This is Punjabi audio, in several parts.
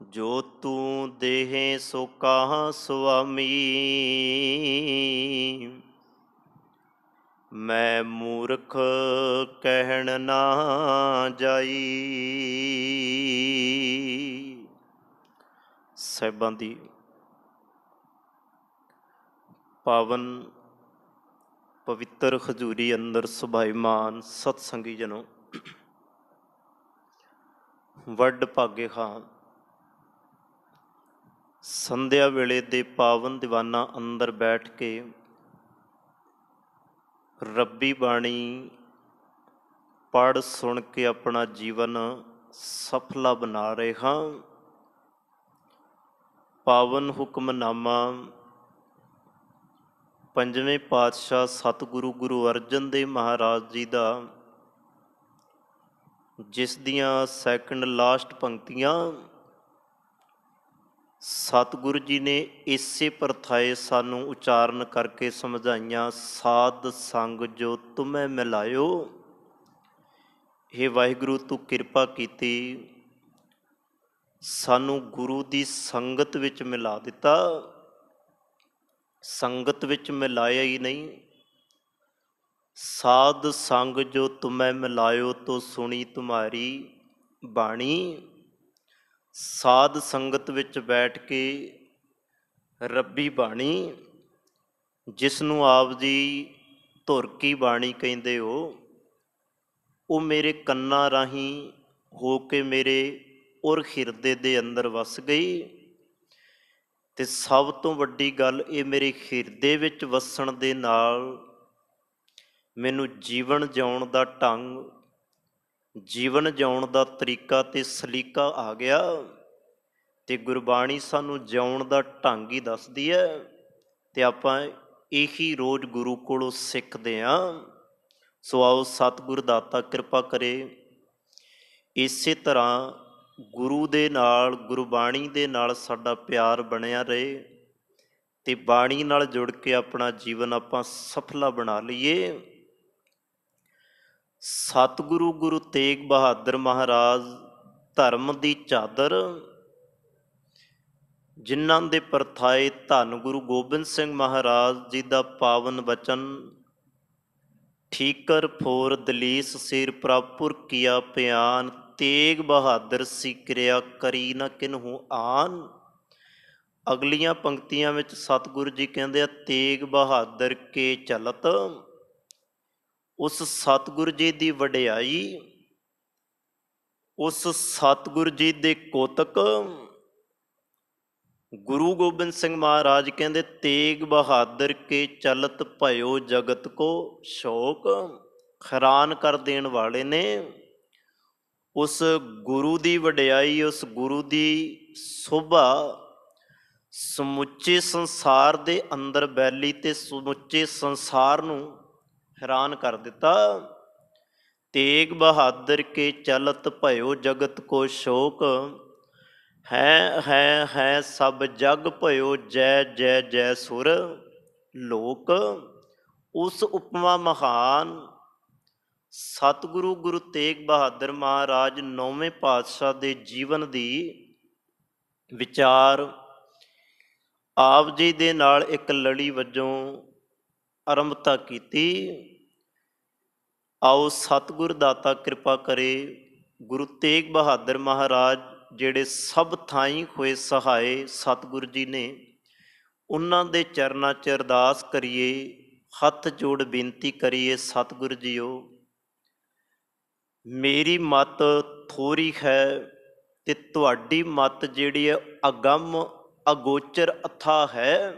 जो तू देहे सो कहाँ स्वामी, मैं मूर्ख कहण ना जाई। ਸਾਹਿਬਾਂ ਦੀ ਪਾਵਨ ਪਵਿੱਤਰ ਹਜ਼ੂਰੀ ਅੰਦਰ ਸੁਭਾਈਮਾਨ ਸਤਸੰਗੀ ਜਨੋ, ਵੱਡ ਭਾਗੇ ਖਾਂ ਸੰਧਿਆ ਵੇਲੇ ਦੇ ਪਾਵਨ ਦੀਵਾਨਾਂ ਅੰਦਰ ਬੈਠ ਕੇ ਰੱਬੀ ਬਾਣੀ ਪੜ੍ਹ ਸੁਣ ਕੇ ਆਪਣਾ ਜੀਵਨ ਸਫਲਾ ਬਣਾ ਰਹੇ ਹਾਂ। ਪਾਵਨ ਹੁਕਮਨਾਮਾ ਪੰਜਵੇਂ ਪਾਤਸ਼ਾਹ ਸਤਿਗੁਰੂ ਗੁਰੂ ਅਰਜਨ ਦੇਵ ਮਹਾਰਾਜ ਜੀ ਦਾ, ਜਿਸ ਦੀਆਂ ਸੈਕਿੰਡ ਲਾਸਟ ਪੰਕਤੀਆਂ ਸਤਿਗੁਰੂ ਜੀ ਨੇ ਇਸੇ ਪ੍ਰਥਾਏ ਸਾਨੂੰ ਉਚਾਰਨ ਕਰਕੇ ਸਮਝਾਈਆਂ। ਸਾਧ ਸੰਗ ਜੋ ਤੁਮੈ ਮਿਲਾਇਓ, ਹੇ ਵਾਹਿਗੁਰੂ ਤੂੰ ਕਿਰਪਾ ਕੀਤੀ, ਸਾਨੂੰ ਗੁਰੂ ਦੀ ਸੰਗਤ ਵਿੱਚ ਮਿਲਾ ਦਿੱਤਾ। ਸੰਗਤ ਵਿੱਚ ਮਿਲਾਇਆ ਹੀ ਨਹੀਂ, ਸਾਧ ਸੰਗ ਜੋ ਤੁਮੈ ਮਿਲਾਇਓ ਤੋ ਸੁਣੀ ਤੁਮਾਰੀ ਬਾਣੀ। ਸਾਧ ਸੰਗਤ ਵਿੱਚ ਬੈਠ ਕੇ ਰੱਬੀ ਬਾਣੀ, ਜਿਸ ਨੂੰ ਆਪ ਜੀ ਧੁਰ ਕੀ ਬਾਣੀ ਕਹਿੰਦੇ ਹੋ, ਉਹ ਮੇਰੇ ਕੰਨਾਂ ਰਾਹੀਂ ਹੋ ਕੇ ਮੇਰੇ ਔਰ ਹਿਰਦੇ ਦੇ ਅੰਦਰ ਵਸ ਗਈ। ਅਤੇ ਸਭ ਤੋਂ ਵੱਡੀ ਗੱਲ, ਇਹ ਮੇਰੇ ਹਿਰਦੇ ਵਿੱਚ ਵਸਣ ਦੇ ਨਾਲ ਮੈਨੂੰ ਜੀਵਨ ਜਿਉਣ ਦਾ ਢੰਗ, ਜੀਵਨ ਜਿਉਣ ਦਾ ਤਰੀਕਾ ਅਤੇ ਸਲੀਕਾ ਆ ਗਿਆ। ਅਤੇ ਗੁਰਬਾਣੀ ਸਾਨੂੰ ਜਿਉਣ ਦਾ ਢੰਗ ਹੀ ਦੱਸਦੀ ਹੈ, ਅਤੇ ਆਪਾਂ ਇਹੀ ਰੋਜ਼ ਗੁਰੂ ਕੋਲੋਂ ਸਿੱਖਦੇ ਹਾਂ। ਸੋ ਆਓ ਸਤਿਗੁਰ ਦਾਤਾ ਕਿਰਪਾ ਕਰੇ, ਇਸੇ ਤਰ੍ਹਾਂ ਗੁਰੂ ਦੇ ਨਾਲ, ਗੁਰਬਾਣੀ ਦੇ ਨਾਲ ਸਾਡਾ ਪਿਆਰ ਬਣਿਆ ਰਹੇ ਅਤੇ ਬਾਣੀ ਨਾਲ ਜੁੜ ਕੇ ਆਪਣਾ ਜੀਵਨ ਆਪਾਂ ਸਫਲਾ ਬਣਾ ਲਈਏ। ਸਤਿਗੁਰੂ ਗੁਰੂ ਤੇਗ ਬਹਾਦਰ ਮਹਾਰਾਜ ਧਰਮ ਦੀ ਚਾਦਰ, ਜਿਨ੍ਹਾਂ ਦੇ ਪਰਥਾਏ ਧੰਨ ਗੁਰੂ ਗੋਬਿੰਦ ਸਿੰਘ ਮਹਾਰਾਜ ਜੀ ਦਾ ਪਾਵਨ ਬਚਨ, ਠੀਕਰ ਫੋਰ ਦਲੀਸ ਸਿਰ ਪ੍ਰਾਪੁਰ ਕੀਆ ਪਿਆਨ, ਤੇਗ ਬਹਾਦਰ ਸੀ ਕਿਰਿਆ ਕਰੀ ਨਾ ਕਿਨਹੂ ਆਨ। ਅਗਲੀਆਂ ਪੰਕਤੀਆਂ ਵਿੱਚ ਸਤਿਗੁਰੂ ਜੀ ਕਹਿੰਦੇ ਆ, ਤੇਗ ਬਹਾਦਰ ਕੇ ਚਲਤ, ਉਸ ਸਤਿਗੁਰੂ ਜੀ ਦੀ ਵਡਿਆਈ, ਉਸ ਸਤਿਗੁਰੂ ਜੀ ਦੇ ਕੋਤਕ। ਗੁਰੂ ਗੋਬਿੰਦ ਸਿੰਘ ਮਹਾਰਾਜ ਕਹਿੰਦੇ, ਤੇਗ ਬਹਾਦਰ ਕੇ ਚਲਤ ਭਇਓ ਜਗਤ ਕੋ ਸ਼ੋਕ। ਹੈਰਾਨ ਕਰ ਦੇਣ ਵਾਲੇ ਨੇ। ਉਸ ਗੁਰੂ ਦੀ ਵਡਿਆਈ, ਉਸ ਗੁਰੂ ਦੀ ਸ਼ੋਭਾ ਸਮੁੱਚੇ ਸੰਸਾਰ ਦੇ ਅੰਦਰ ਬੈਲੀ ਅਤੇ ਸਮੁੱਚੇ ਸੰਸਾਰ ਨੂੰ ਹੈਰਾਨ ਕਰ ਦਿੱਤਾ। ਤੇਗ ਬਹਾਦਰ ਕੇ ਚਲਤ ਭਇਓ ਜਗਤ ਕੋ ਸ਼ੋਕ, ਹੈ ਸਭ ਜਗ ਭਇਓ ਜੈ ਜੈ ਜੈ ਸੁਰ ਲੋਕ। ਉਸ ਉਪਮਾ ਮਹਾਨ ਸਤਿਗੁਰੂ ਗੁਰੂ ਤੇਗ ਬਹਾਦਰ ਮਹਾਰਾਜ ਨੌਵੇਂ ਪਾਤਸ਼ਾਹ ਦੇ ਜੀਵਨ ਦੀ ਵਿਚਾਰ ਆਪ ਜੀ ਦੇ ਨਾਲ ਇੱਕ ਲੜੀ ਵਜੋਂ ਆਰੰਭਤਾ ਕੀਤੀ। ਆਓ ਸਤਿਗੁਰ ਦਾਤਾ ਕਿਰਪਾ ਕਰੇ, ਗੁਰੂ ਤੇਗ ਬਹਾਦਰ ਮਹਾਰਾਜ ਜਿਹੜੇ ਸਭ ਥਾਈਂ ਹੋਏ ਸਹਾਏ ਸਤਿਗੁਰੂ ਜੀ ਨੇ, ਉਹਨਾਂ ਦੇ ਚਰਨਾਂ 'ਚ ਅਰਦਾਸ ਕਰੀਏ, ਹੱਥ ਜੋੜ ਬੇਨਤੀ ਕਰੀਏ, ਸਤਿਗੁਰੂ ਜੀਓ ਮੇਰੀ ਮੱਤ ਥੋੜ੍ਹੀ ਹੈ ਅਤੇ ਤੁਹਾਡੀ ਮੱਤ ਜਿਹੜੀ ਹੈ ਅਗੰਮ ਅਗੋਚਰ ਅਥਾਹ ਹੈ।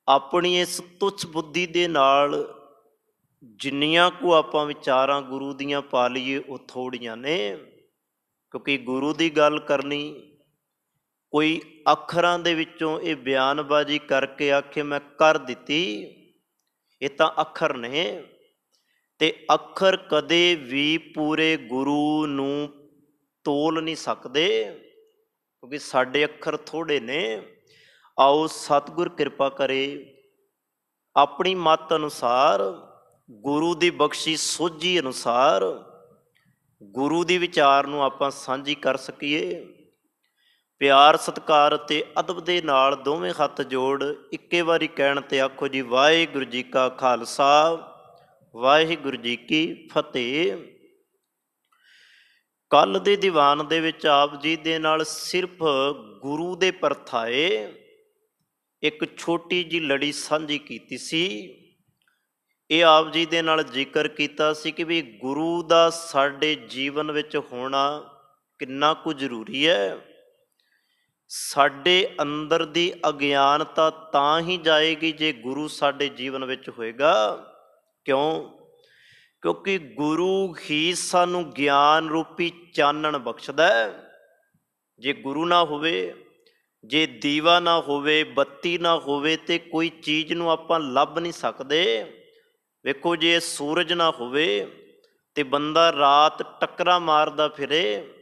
ਆਪਣੀ ਇਸ ਤੁੱਛ ਬੁੱਧੀ ਦੇ ਨਾਲ ਜਿੰਨੀਆਂ ਕੁ ਆਪਾਂ ਵਿਚਾਰਾਂ ਗੁਰੂ ਦੀਆਂ ਪਾ ਲਈਏ ਉਹ ਥੋੜ੍ਹੀਆਂ ਨੇ, ਕਿਉਂਕਿ ਗੁਰੂ ਦੀ ਗੱਲ ਕਰਨੀ, ਕੋਈ ਅੱਖਰਾਂ ਦੇ ਵਿੱਚੋਂ ਇਹ ਬਿਆਨਬਾਜ਼ੀ ਕਰਕੇ ਆਖੇ ਮੈਂ ਕਰ ਦਿੱਤੀ, ਇਹ ਤਾਂ ਅੱਖਰ ਨੇ, ਅਤੇ ਅੱਖਰ ਕਦੇ ਵੀ ਪੂਰੇ ਗੁਰੂ ਨੂੰ ਤੋਲ ਨਹੀਂ ਸਕਦੇ, ਕਿਉਂਕਿ ਸਾਡੇ ਅੱਖਰ ਥੋੜ੍ਹੇ ਨੇ। ਆਓ ਸਤਿਗੁਰ ਕਿਰਪਾ ਕਰੇ, ਆਪਣੀ ਮੱਤ ਅਨੁਸਾਰ, ਗੁਰੂ ਦੀ ਬਖਸ਼ੀ ਸੋਝੀ ਅਨੁਸਾਰ ਗੁਰੂ ਦੀ ਵਿਚਾਰ ਨੂੰ ਆਪਾਂ ਸਾਂਝੀ ਕਰ ਸਕੀਏ। ਪਿਆਰ ਸਤਿਕਾਰ ਅਤੇ ਅਦਬ ਦੇ ਨਾਲ ਦੋਵੇਂ ਹੱਥ ਜੋੜ ਇੱਕੇ ਵਾਰੀ ਕਹਿਣ ਤੇ ਆਖੋ ਜੀ, ਵਾਹਿਗੁਰੂ ਜੀ ਕਾ ਖਾਲਸਾ, ਵਾਹਿਗੁਰੂ ਜੀ ਕੀ ਫਤਿਹ। ਕੱਲ ਦੇ ਦੀਵਾਨ ਦੇ ਵਿੱਚ ਆਪ ਜੀ ਦੇ ਨਾਲ ਸਿਰਫ ਗੁਰੂ ਦੇ ਪਰਥਾਏ ਇੱਕ ਛੋਟੀ ਜਿਹੀ ਲੜੀ ਸਾਂਝੀ ਕੀਤੀ ਸੀ। ਇਹ ਆਪ ਜੀ ਦੇ ਨਾਲ ਜ਼ਿਕਰ ਕੀਤਾ ਸੀ ਕਿ ਵੀ ਗੁਰੂ ਦਾ ਸਾਡੇ ਜੀਵਨ ਵਿੱਚ ਹੋਣਾ ਕਿੰਨਾ ਕੁ ਜ਼ਰੂਰੀ ਹੈ। ਸਾਡੇ ਅੰਦਰ ਦੀ ਅਗਿਆਨਤਾ ਤਾਂ ਹੀ ਜਾਏਗੀ ਜੇ ਗੁਰੂ ਸਾਡੇ ਜੀਵਨ ਵਿੱਚ ਹੋਏਗਾ। ਕਿਉਂ? ਕਿਉਂਕਿ ਗੁਰੂ ਹੀ ਸਾਨੂੰ ਗਿਆਨ ਰੂਪੀ ਚਾਨਣ ਬਖਸ਼ਦਾ ਹੈ। ਜੇ ਗੁਰੂ ਨਾ ਹੋਵੇ, ਜੇ ਦੀਵਾ ਨਾ ਹੋਵੇ, ਬੱਤੀ ਨਾ ਹੋਵੇ ਤੇ ਕੋਈ ਚੀਜ਼ ਨੂੰ ਆਪਾਂ ਲੱਭ ਨਹੀਂ ਸਕਦੇ। ਵੇਖੋ, ਜੇ ਸੂਰਜ ਨਾ ਹੋਵੇ ਤੇ ਬੰਦਾ ਰਾਤ ਟੱਕਰਾਂ ਮਾਰਦਾ ਫਿਰੇ।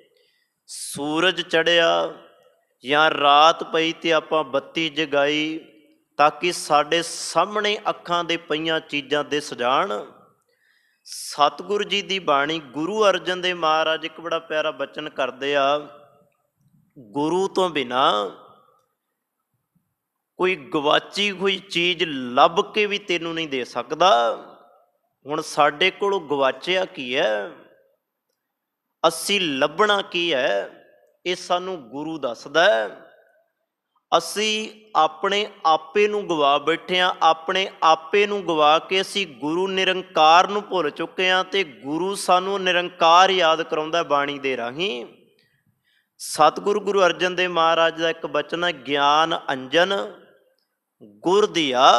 ਸੂਰਜ ਚੜ੍ਹਿਆ ਜਾਂ ਰਾਤ ਪਈ ਤੇ ਆਪਾਂ ਬੱਤੀ ਜਗਾਈ ਤਾਂ ਕਿ ਸਾਡੇ ਸਾਹਮਣੇ ਅੱਖਾਂ ਦੇ ਪਈਆਂ ਚੀਜ਼ਾਂ ਦਿਸ ਜਾਣ। ਸਤਿਗੁਰੂ ਜੀ ਦੀ ਬਾਣੀ ਗੁਰੂ ਅਰਜਨ ਦੇਵ ਮਹਾਰਾਜ ਇੱਕ ਬੜਾ ਪਿਆਰਾ ਬਚਨ ਕਰਦੇ ਆ, ਗੁਰੂ ਤੋਂ ਬਿਨਾਂ ਕੋਈ ਗਵਾਚੀ ਹੋਈ ਚੀਜ਼ ਲੱਭ ਕੇ ਵੀ ਤੈਨੂੰ ਨਹੀਂ ਦੇ ਸਕਦਾ। ਹੁਣ ਸਾਡੇ ਕੋਲ ਗਵਾਚਿਆ ਕੀ ਹੈ, ਅਸੀਂ ਲੱਭਣਾ ਕੀ ਹੈ, ਇਹ ਸਾਨੂੰ ਗੁਰੂ ਦੱਸਦਾ ਹੈ। ਅਸੀਂ ਆਪਣੇ ਆਪੇ ਨੂੰ ਗਵਾ ਬੈਠੇ ਹਾਂ। ਆਪਣੇ ਆਪੇ ਨੂੰ ਗਵਾ ਕੇ ਅਸੀਂ ਗੁਰੂ ਨਿਰੰਕਾਰ ਨੂੰ ਭੁੱਲ ਚੁੱਕੇ ਹਾਂ ਤੇ ਗੁਰੂ ਸਾਨੂੰ ਨਿਰੰਕਾਰ ਯਾਦ ਕਰਾਉਂਦਾ ਬਾਣੀ ਦੇ ਰਾਹੀਂ। ਸਤਿਗੁਰੂ ਗੁਰੂ ਅਰਜਨ ਦੇਵ ਮਹਾਰਾਜ ਦਾ ਇੱਕ ਬਚਨ ਹੈ, ਗਿਆਨ ਅੰਜਨ ਗੁਰ ਦੀਆ।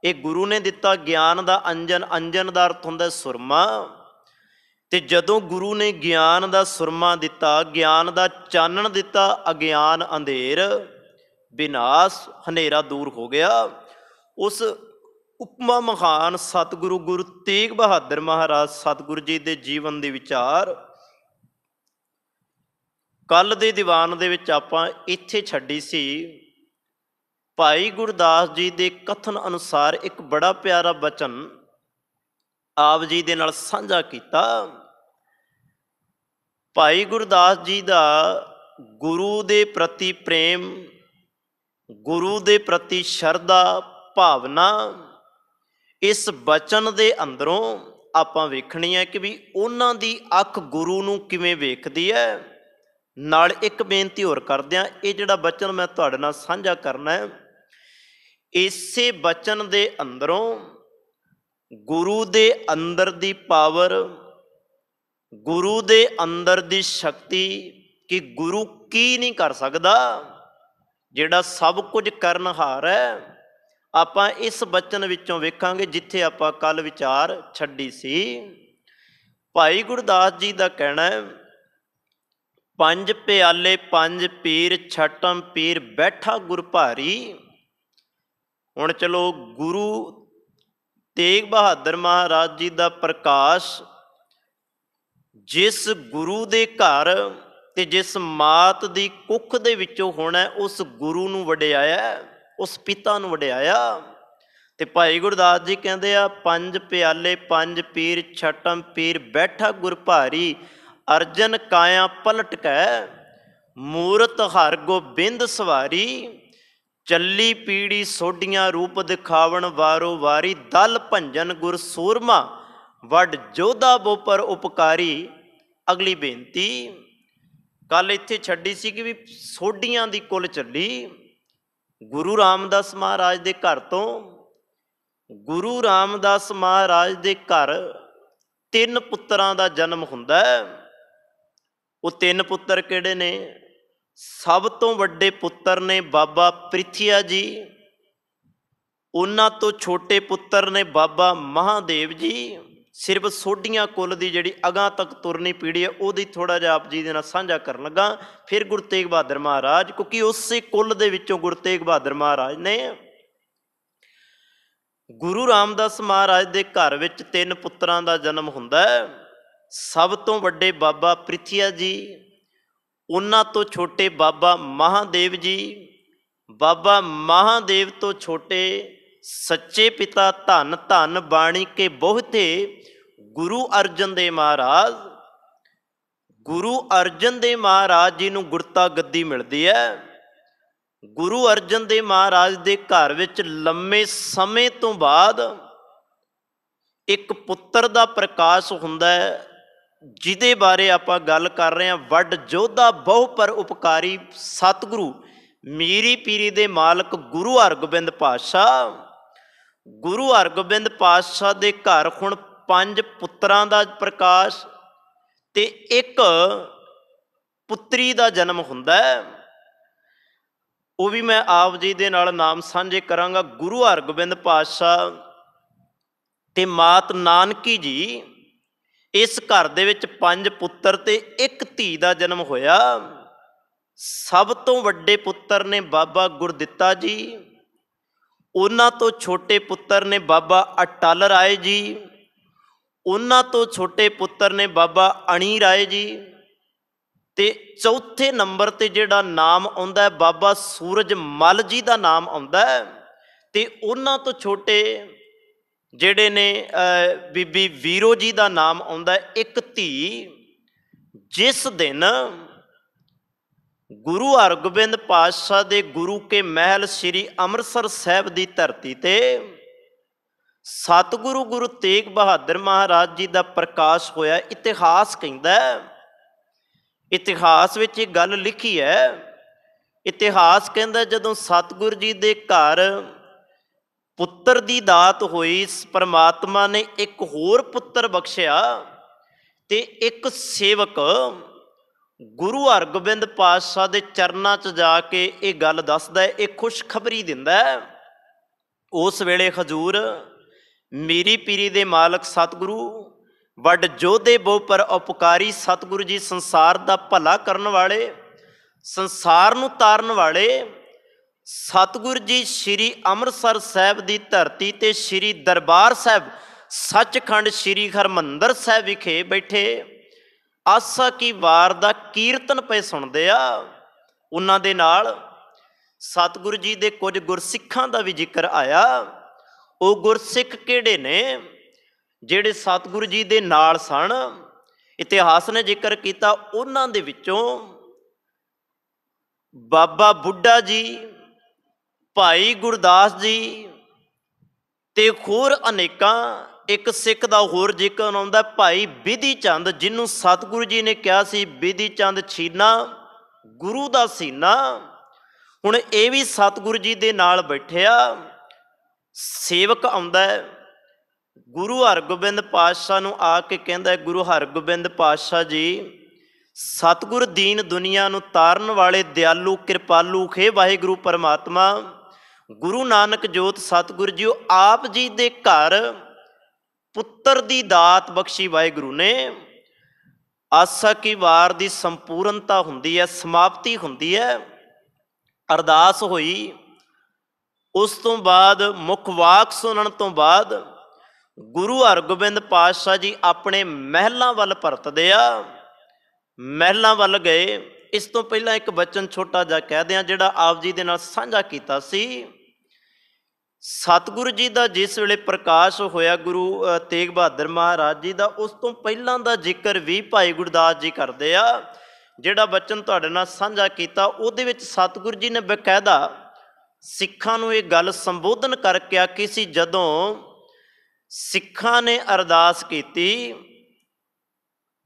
ਇਹ ਗੁਰੂ ਨੇ ਦਿੱਤਾ ਗਿਆਨ ਦਾ ਅੰਜਨ। ਅੰਜਨ ਦਾ ਅਰਥ ਹੁੰਦਾ ਸੁਰਮਾ। ਤੇ ਜਦੋਂ ਗੁਰੂ ਨੇ ਗਿਆਨ ਦਾ ਸੁਰਮਾ ਦਿੱਤਾ, ਗਿਆਨ ਦਾ ਚਾਨਣ ਦਿੱਤਾ, ਅਗਿਆਨ ਅੰਧੇਰ ਵਿਨਾਸ਼, ਹਨੇਰਾ ਦੂਰ ਹੋ ਗਿਆ। ਉਸ ਉਪਮਾ ਮਹਾਨ ਸਤਿਗੁਰੂ ਗੁਰੂ ਤੇਗ ਬਹਾਦਰ ਮਹਾਰਾਜ ਸਤਿਗੁਰੂ ਜੀ ਦੇ ਜੀਵਨ ਦੇ ਵਿਚਾਰ ਕੱਲ ਦੇ ਦੀਵਾਨ ਦੇ ਵਿੱਚ ਆਪਾਂ ਇੱਥੇ ਛੱਡੀ ਸੀ। ਭਾਈ ਗੁਰਦਾਸ ਜੀ ਦੇ ਕਥਨ ਅਨੁਸਾਰ ਇੱਕ ਬੜਾ ਪਿਆਰਾ ਬਚਨ ਆਪ ਜੀ ਦੇ ਨਾਲ ਸਾਂਝਾ ਕੀਤਾ। ਭਾਈ ਗੁਰਦਾਸ ਜੀ ਦਾ ਗੁਰੂ ਦੇ ਪ੍ਰਤੀ ਪ੍ਰੇਮ, ਗੁਰੂ ਦੇ ਪ੍ਰਤੀ ਸ਼ਰਧਾ ਭਾਵਨਾ, ਇਸ ਬਚਨ ਦੇ ਅੰਦਰੋਂ ਆਪਾਂ ਵੇਖਣੀ ਹੈ ਕਿ ਵੀ ਉਹਨਾਂ ਦੀ ਅੱਖ ਗੁਰੂ ਨੂੰ ਕਿਵੇਂ ਵੇਖਦੀ ਹੈ। ਨਾਲ ਇੱਕ ਬੇਨਤੀ ਹੋਰ ਕਰਦਿਆਂ, ਇਹ ਜਿਹੜਾ ਬਚਨ ਮੈਂ ਤੁਹਾਡੇ ਨਾਲ ਸਾਂਝਾ ਕਰਨਾ ਹੈ, ਇਸੇ ਬਚਨ ਦੇ ਅੰਦਰੋਂ ਗੁਰੂ ਦੇ ਅੰਦਰ ਦੀ ਪਾਵਰ, ਗੁਰੂ ਦੇ ਅੰਦਰ ਦੀ ਸ਼ਕਤੀ, ਕਿ ਗੁਰੂ ਕੀ ਨਹੀਂ ਕਰ ਸਕਦਾ, ਜਿਹੜਾ ਸਭ ਕੁਝ ਕਰਨਹਾਰ ਹੈ, ਆਪਾਂ ਇਸ ਬਚਨ ਵਿੱਚੋਂ ਵੇਖਾਂਗੇ ਜਿੱਥੇ ਆਪਾਂ ਕੱਲ ਵਿਚਾਰ ਛੱਡੀ ਸੀ। ਭਾਈ ਗੁਰਦਾਸ ਜੀ ਦਾ ਕਹਿਣਾ ਹੈ, ਪੰਜ ਪਿਆਲੇ ਪੰਜ ਪੀਰ ਛਟਮ ਪੀਰ ਬੈਠਾ ਗੁਰ ਭਾਰੀ। ਹੁਣ ਚਲੋ, ਗੁਰੂ ਤੇਗ ਬਹਾਦਰ ਮਹਾਰਾਜ ਜੀ ਦਾ ਪ੍ਰਕਾਸ਼ ਜਿਸ ਗੁਰੂ ਦੇ ਘਰ ਤੇ ਜਿਸ ਮਾਤ ਦੀ ਕੁੱਖ ਦੇ ਵਿੱਚੋਂ ਹੋਣਾ, ਉਸ ਗੁਰੂ ਨੂੰ ਵਡਿਆਇਆ, ਉਸ ਪਿਤਾ ਨੂੰ ਵਡਿਆਇਆ। ਤੇ ਭਾਈ ਗੁਰਦਾਸ ਜੀ ਕਹਿੰਦੇ ਆ, ਪੰਜ ਪਿਆਲੇ ਪੰਜ ਪੀਰ ਛਟਮ ਪੀਰ ਬੈਠਾ ਗੁਰ ਭਾਰੀ, ਅਰਜਨ ਕਾਇਆ ਪਲਟ ਕੈ ਮੂਰਤ ਹਰ ਗੋਬਿੰਦ ਸਵਾਰੀ। ਚੱਲੀ ਪੀੜੀ ਸੋਢੀਆਂ ਰੂਪ ਦਿਖਾਵਣ ਵਾਰੋ ਵਾਰੀ, ਦਲ ਭੰਜਨ ਗੁਰ ਸੂਰਮਾ ਵੱਡ ਜੋਧਾ ਬੋਪਰ ਉਪਕਾਰੀ। ਅਗਲੀ ਬੇਨਤੀ ਕੱਲ ਇੱਥੇ ਛੱਡੀ ਸੀ ਕਿ ਵੀ ਸੋਢੀਆਂ ਦੀ ਕੁੱਲ ਚੱਲੀ ਗੁਰੂ ਰਾਮਦਾਸ ਮਹਾਰਾਜ ਦੇ ਘਰ ਤੋਂ। ਗੁਰੂ ਰਾਮਦਾਸ ਮਹਾਰਾਜ ਦੇ ਘਰ 3 ਪੁੱਤਰਾਂ ਦਾ ਜਨਮ ਹੁੰਦਾ ਹੈ। ਉਹ 3 ਪੁੱਤਰ ਕਿਹੜੇ ਨੇ? ਸਭ ਤੋਂ ਵੱਡੇ ਪੁੱਤਰ ਨੇ ਬਾਬਾ ਪ੍ਰਿਥੀਆ ਜੀ, ਉਹਨਾਂ ਤੋਂ ਛੋਟੇ ਪੁੱਤਰ ਨੇ ਬਾਬਾ ਮਹਾਦੇਵ ਜੀ। ਸਿਰਫ ਸੋਢੀਆਂ ਕੁੱਲ ਦੀ ਜਿਹੜੀ ਅਗਾਂਹ ਤੱਕ ਤੁਰਨੀ ਪੀੜੀ ਹੈ, ਉਹਦੀ ਥੋੜ੍ਹਾ ਜਿਹਾ ਆਪ ਜੀ ਦੇ ਨਾਲ ਸਾਂਝਾ ਕਰਨ ਲੱਗਾ। ਫਿਰ ਗੁਰੂ ਤੇਗ ਬਹਾਦਰ ਮਹਾਰਾਜ, ਕਿਉਂਕਿ ਉਸੇ ਕੁੱਲ ਦੇ ਵਿੱਚੋਂ ਗੁਰੂ ਤੇਗ ਬਹਾਦਰ ਮਹਾਰਾਜ ਨੇ ਗੁਰੂ ਰਾਮਦਾਸ ਮਹਾਰਾਜ ਦੇ ਘਰ ਵਿੱਚ 3 ਪੁੱਤਰਾਂ ਦਾ ਜਨਮ ਹੁੰਦਾ ਹੈ। ਸਭ ਤੋਂ ਵੱਡੇ ਬਾਬਾ ਪ੍ਰਿਥੀਆ ਜੀ, ਉਹਨਾਂ ਤੋਂ ਛੋਟੇ ਬਾਬਾ ਮਹਾਦੇਵ ਜੀ, ਬਾਬਾ ਮਹਾਦੇਵ ਤੋਂ ਛੋਟੇ ਸੱਚੇ ਪਿਤਾ ਧੰਨ ਧੰਨ ਬਾਣੀ ਕੇ ਬਹੁਤੇ ਗੁਰੂ ਅਰਜਨ ਦੇਵ ਮਹਾਰਾਜ। ਗੁਰੂ ਅਰਜਨ ਦੇਵ ਮਹਾਰਾਜ ਜੀ ਨੂੰ ਗੁਰਤਾ ਗੱਦੀ ਮਿਲਦੀ ਹੈ। ਗੁਰੂ ਅਰਜਨ ਦੇਵ ਮਹਾਰਾਜ ਦੇ ਘਰ ਵਿੱਚ ਲੰਮੇ ਸਮੇਂ ਤੋਂ ਬਾਅਦ ਇੱਕ ਪੁੱਤਰ ਦਾ ਪ੍ਰਕਾਸ਼ ਹੁੰਦਾ ਹੈ, ਜਿਹਦੇ ਬਾਰੇ ਆਪਾਂ ਗੱਲ ਕਰ ਰਹੇ ਹਾਂ। ਵੱਡ ਯੋਧਾ ਬਹੁ ਪਰ ਉਪਕਾਰੀ ਸਤਿਗੁਰੂ ਮੀਰੀ ਪੀਰੀ ਦੇ ਮਾਲਕ ਗੁਰੂ ਹਰਗੋਬਿੰਦ ਪਾਤਸ਼ਾਹ। ਗੁਰੂ ਹਰਗੋਬਿੰਦ ਪਾਤਸ਼ਾਹ ਦੇ ਘਰ ਹੁਣ 5 ਪੁੱਤਰਾਂ ਦਾ ਪ੍ਰਕਾਸ਼ ਤੇ ਇੱਕ ਪੁੱਤਰੀ ਦਾ ਜਨਮ ਹੁੰਦਾ ਹੈ। ਉਹ ਵੀ ਮੈਂ ਆਪ ਜੀ ਦੇ ਨਾਲ ਨਾਮ ਸਾਂਝੇ ਕਰਾਂਗਾ। ਗੁਰੂ ਹਰਗੋਬਿੰਦ ਪਾਤਸ਼ਾਹ ਤੇ ਮਾਤ ਨਾਨਕੀ ਜੀ, ਇਸ ਘਰ ਦੇ ਵਿੱਚ 5 ਪੁੱਤਰ ਤੇ ਇੱਕ ਧੀ ਦਾ ਜਨਮ ਹੋਇਆ। ਸਭ ਤੋਂ ਵੱਡੇ ਪੁੱਤਰ ਨੇ ਬਾਬਾ ਗੁਰਦਿੱਤਾ ਜੀ, ਉਹਨਾਂ ਤੋਂ ਛੋਟੇ ਪੁੱਤਰ ਨੇ ਬਾਬਾ ਅਟਲ ਰਾਏ ਜੀ, ਉਹਨਾਂ ਤੋਂ ਛੋਟੇ ਪੁੱਤਰ ਨੇ ਬਾਬਾ ਅਣੀ ਰਾਏ ਜੀ, ਤੇ ਚੌਥੇ ਨੰਬਰ ਤੇ ਜਿਹੜਾ ਨਾਮ ਆਉਂਦਾ ਹੈ ਬਾਬਾ ਸੂਰਜ ਮੱਲ ਜੀ ਦਾ ਨਾਮ ਆਉਂਦਾ ਹੈ। ਤੇ ਉਹਨਾਂ ਤੋਂ ਛੋਟੇ ਜਿਹੜੇ ਨੇ ਬੀਬੀ ਵੀਰੋ ਜੀ ਦਾ ਨਾਮ ਆਉਂਦਾ ਹੈ। ਇੱਕ ਧੀ, ਜਿਸ ਦਿਨ ਗੁਰੂ ਹਰਗੋਬਿੰਦ ਪਾਤਸ਼ਾਹ ਦੇ ਗੁਰੂ ਕੇ ਮਹਿਲ ਸ੍ਰੀ ਅੰਮ੍ਰਿਤਸਰ ਸਾਹਿਬ ਦੀ ਧਰਤੀ ਤੇ ਸਤਿਗੁਰੂ ਗੁਰੂ ਤੇਗ ਬਹਾਦਰ ਮਹਾਰਾਜ ਜੀ ਦਾ ਪ੍ਰਕਾਸ਼ ਹੋਇਆ। ਇਤਿਹਾਸ ਕਹਿੰਦਾ, ਇਤਿਹਾਸ ਵਿੱਚ ਇਹ ਗੱਲ ਲਿਖੀ ਹੈ। ਇਤਿਹਾਸ ਕਹਿੰਦਾ ਜਦੋਂ ਸਤਿਗੁਰੂ ਜੀ ਦੇ ਘਰ ਪੁੱਤਰ ਦੀ ਦਾਤ ਹੋਈ, ਪਰਮਾਤਮਾ ਨੇ ਇੱਕ ਹੋਰ ਪੁੱਤਰ ਬਖਸ਼ਿਆ ਤੇ ਇੱਕ ਸੇਵਕ ਗੁਰੂ ਹਰਗੋਬਿੰਦ ਪਾਤਸ਼ਾਹ ਦੇ ਚਰਨਾਂ 'ਚ ਜਾ ਕੇ ਇਹ ਗੱਲ ਦੱਸਦਾ ਹੈ, ਇਹ ਖੁਸ਼ਖਬਰੀ ਦਿੰਦਾ ਹੈ। ਉਸ ਵੇਲੇ ਹਜ਼ੂਰ ਮੀਰੀ ਪੀਰੀ ਦੇ ਮਾਲਕ ਸਤਿਗੁਰੂ ਵੱਡ ਯੋਧੇ ਬਹੁ ਪਰ ਉਪਕਾਰੀ ਸਤਿਗੁਰੂ ਜੀ, ਸੰਸਾਰ ਦਾ ਭਲਾ ਕਰਨ ਵਾਲੇ, ਸੰਸਾਰ ਨੂੰ ਤਾਰਨ ਵਾਲੇ ਸਤਿਗੁਰੂ ਜੀ ਸ਼੍ਰੀ ਅੰਮ੍ਰਿਤਸਰ ਸਾਹਿਬ ਦੀ ਧਰਤੀ ਤੇ ਸ਼੍ਰੀ ਦਰਬਾਰ ਸਾਹਿਬ ਸੱਚਖੰਡ ਸ਼੍ਰੀ ਹਰਿਮੰਦਰ ਸਾਹਿਬ ਵਿਖੇ ਬੈਠੇ ਆਸਾ ਕੀ ਵਾਰ ਦਾ ਕੀਰਤਨ ਪਏ ਸੁਣਦੇ ਆ। ਉਹਨਾਂ ਦੇ ਨਾਲ ਸਤਿਗੁਰੂ ਜੀ ਦੇ ਕੁਝ ਗੁਰਸਿੱਖਾਂ ਦਾ ਵੀ ਜ਼ਿਕਰ ਆਇਆ। ਉਹ ਗੁਰਸਿੱਖ ਕਿਹੜੇ ਨੇ ਜਿਹੜੇ ਸਤਿਗੁਰੂ ਜੀ ਦੇ ਨਾਲ ਸਨ? ਇਤਿਹਾਸ ਨੇ ਜ਼ਿਕਰ ਕੀਤਾ, ਉਹਨਾਂ ਦੇ ਵਿੱਚੋਂ ਬਾਬਾ ਬੁੱਢਾ ਜੀ, ਭਾਈ ਗੁਰਦਾਸ ਜੀ ਤੇ ਹੋਰ ਅਨੇਕਾਂ। ਇੱਕ ਸਿੱਖ ਦਾ ਹੋਰ ਜ਼ਿਕਰ ਆਉਂਦਾ, ਭਾਈ ਬਿਧੀ ਚੰਦ, ਜਿਹਨੂੰ ਸਤਿਗੁਰੂ ਜੀ ਨੇ ਕਿਹਾ ਸੀ ਬਿਧੀ ਚੰਦ ਛੀਨਾ ਗੁਰੂ ਦਾ ਸੀਨਾ। ਹੁਣ ਇਹ ਵੀ ਸਤਿਗੁਰੂ ਜੀ ਦੇ ਨਾਲ ਬੈਠਿਆ। ਸੇਵਕ ਆਉਂਦਾ ਹੈ, ਗੁਰੂ ਹਰਗੋਬਿੰਦ ਪਾਤਸ਼ਾਹ ਨੂੰ ਆ ਕੇ ਕਹਿੰਦਾ, ਗੁਰੂ ਹਰਗੋਬਿੰਦ ਪਾਤਸ਼ਾਹ ਜੀ, ਸਤਿਗੁਰ ਦੀਨ ਦੁਨੀਆ ਨੂੰ ਤਾਰਨ ਵਾਲੇ ਦਿਆਲੂ ਕਿਰਪਾਲੂ ਖੇ ਵਾਹਿਗੁਰੂ ਪਰਮਾਤਮਾ ਗੁਰੂ ਨਾਨਕ ਜੋਤ ਸਤਿਗੁਰੂ ਜੀ, ਆਪ ਜੀ ਦੇ ਘਰ ਪੁੱਤਰ ਦੀ ਦਾਤ ਬਖਸ਼ੀ ਵਾਹਿਗੁਰੂ ਨੇ। ਆਸਾ ਕੀ ਵਾਰ ਦੀ ਸੰਪੂਰਨਤਾ ਹੁੰਦੀ ਹੈ, ਸਮਾਪਤੀ ਹੁੰਦੀ ਹੈ। ਅਰਦਾਸ ਹੋਈ, ਉਸ ਤੋਂ ਬਾਅਦ ਮੁੱਖ ਵਾਕ ਸੁਣਨ ਤੋਂ ਬਾਅਦ ਗੁਰੂ ਹਰਗੋਬਿੰਦ ਪਾਤਸ਼ਾਹ ਜੀ ਆਪਣੇ ਮਹਿਲਾਂ ਵੱਲ ਪਰਤਦੇ ਆ। ਮਹਿਲਾਂ ਵੱਲ ਗਏ। ਇਸ ਤੋਂ ਪਹਿਲਾਂ ਇੱਕ ਬਚਨ ਛੋਟਾ ਜਿਹਾ ਕਹਿ ਦਿਆਂ, ਜਿਹੜਾ ਆਪ ਜੀ ਦੇ ਨਾਲ ਸਾਂਝਾ ਕੀਤਾ ਸੀ। ਸਤਿਗੁਰੂ ਜੀ ਦਾ ਜਿਸ ਵੇਲੇ ਪ੍ਰਕਾਸ਼ ਹੋਇਆ ਗੁਰੂ ਤੇਗ ਬਹਾਦਰ ਮਹਾਰਾਜ ਜੀ ਦਾ, ਉਸ ਤੋਂ ਪਹਿਲਾਂ ਦਾ ਜ਼ਿਕਰ ਵੀ ਭਾਈ ਗੁਰਦਾਸ ਜੀ ਕਰਦੇ ਆ। ਜਿਹੜਾ ਬਚਨ ਤੁਹਾਡੇ ਨਾਲ ਸਾਂਝਾ ਕੀਤਾ, ਉਹਦੇ ਵਿੱਚ ਸਤਿਗੁਰੂ ਜੀ ਨੇ ਬਕਾਇਦਾ ਸਿੱਖਾਂ ਨੂੰ ਇਹ ਗੱਲ ਸੰਬੋਧਨ ਕਰਕੇ ਆਖੀ ਸੀ। ਜਦੋਂ ਸਿੱਖਾਂ ਨੇ ਅਰਦਾਸ ਕੀਤੀ,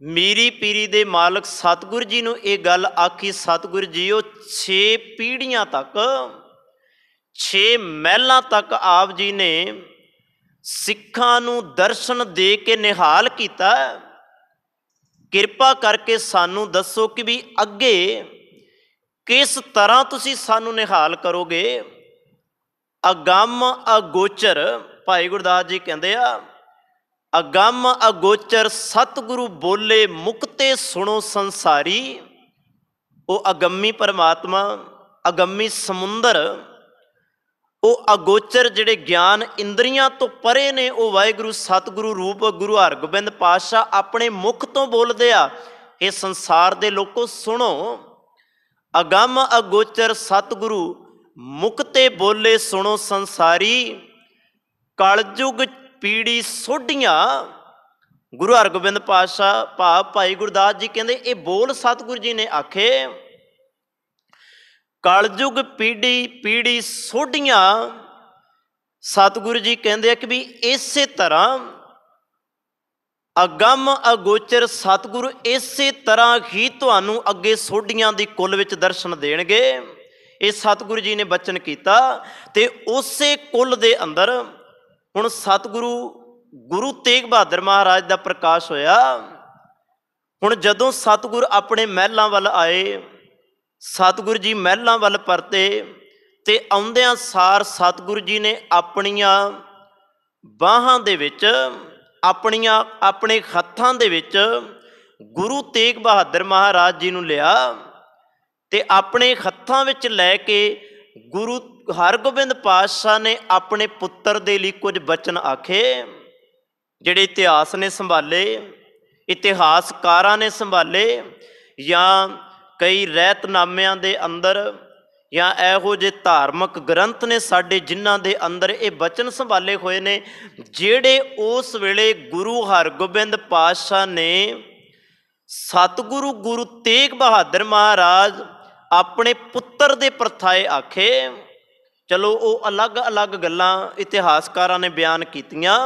ਮੀਰੀ ਪੀਰੀ ਦੇ ਮਾਲਕ ਸਤਿਗੁਰੂ ਜੀ ਨੂੰ ਇਹ ਗੱਲ ਆਖੀ, ਸਤਿਗੁਰੂ ਜੀ ਉਹ 6 ਪੀੜ੍ਹੀਆਂ ਤੱਕ, 6 ਮਹਿਲਾਂ ਤੱਕ ਆਪ ਜੀ ਨੇ ਸਿੱਖਾਂ ਨੂੰ ਦਰਸ਼ਨ ਦੇ ਕੇ ਨਿਹਾਲ ਕੀਤਾ। ਕਿਰਪਾ ਕਰਕੇ ਸਾਨੂੰ ਦੱਸੋ ਕਿ ਵੀ ਅੱਗੇ ਕਿਸ ਤਰ੍ਹਾਂ ਤੁਸੀਂ ਸਾਨੂੰ ਨਿਹਾਲ ਕਰੋਗੇ। ਅਗੰਮ ਅਗੋਚਰ, ਭਾਈ ਗੁਰਦਾਸ ਜੀ ਕਹਿੰਦੇ ਆ, ਅਗੰਮ ਅਗੋਚਰ ਸਤਿਗੁਰੂ ਬੋਲੇ ਮੁਕਤੇ ਸੁਣੋ ਸੰਸਾਰੀ। ਉਹ ਅਗੰਮੀ ਪਰਮਾਤਮਾ, ਅਗੰਮੀ ਸਮੁੰਦਰ, ਉਹ ਅਗੋਚਰ ਜਿਹੜੇ ਗਿਆਨ ਇੰਦਰੀਆਂ ਤੋਂ ਪਰੇ ਨੇ, ਉਹ ਵਾਹਿਗੁਰੂ ਸਤਿਗੁਰੂ ਰੂਪ ਗੁਰੂ ਹਰਗੋਬਿੰਦ ਪਾਤਸ਼ਾਹ ਆਪਣੇ ਮੁਖ ਤੋਂ ਬੋਲਦੇ ਆ। ਇਹ ਸੰਸਾਰ ਦੇ ਲੋਕੋ ਸੁਣੋ, ਅਗੰਮ ਅਗੋਚਰ ਸਤਿਗੁਰੂ ਮੁਕਤੇ ਬੋਲੇ ਸੁਣੋ ਸੰਸਾਰੀ। ਕਲਯੁਗ ਪੀੜੀ ਸੋਢੀਆਂ गुरु हरगोबिंद पातशाह भाव भाई गुरदास जी कहते ये बोल सतगुरु जी ने आखे, कलयुग पीढ़ी पीढ़ी सोढ़ियां। सतगुरु जी कहते कि भी इसे तरह अगम अगोचर सतगुरु इसे तरह ही तुहानू अगे सोढ़ियां दी कुल विच दर्शन देणगे। ये सतगुरु जी ने बचन किया ते उसे कुल दे अंदर हुण सतगुरु गुरु तेग बहादुर महाराज का प्रकाश होया। हुण जदों सतगुरु अपने महलों वाल आए, सतगुरु जी महलों वाल परते ते आउंदियां सार सतगुरु जी ने अपनियां बाहां दे विच अपने हत्थां दे विच गुरु तेग बहादुर महाराज जी नूं लिया ते अपने हत्थां विच लैके गुरु हरगोबिंद पातशाह ने अपने पुत्र दे लई कुछ बचन आखे, जिहड़े इतिहास ने संभाले, इतिहासकारां ने संभाले, या कई रहतनामिਆਂ दे अंदर या ਇਹੋ ਜਿਹੇ धार्मिक ग्रंथ ने साडे जिन्हां दे अंदर ये बचन संभाले हुए ने, जिहड़े उस वेले गुरु हरगोबिंद पातशाह ने सतगुरु गुरु तेग बहादुर महाराज अपने पुत्र दे परथाए आखे। चलो वो अलग अलग गल्लां इतिहासकारां ने बयान कीतियां।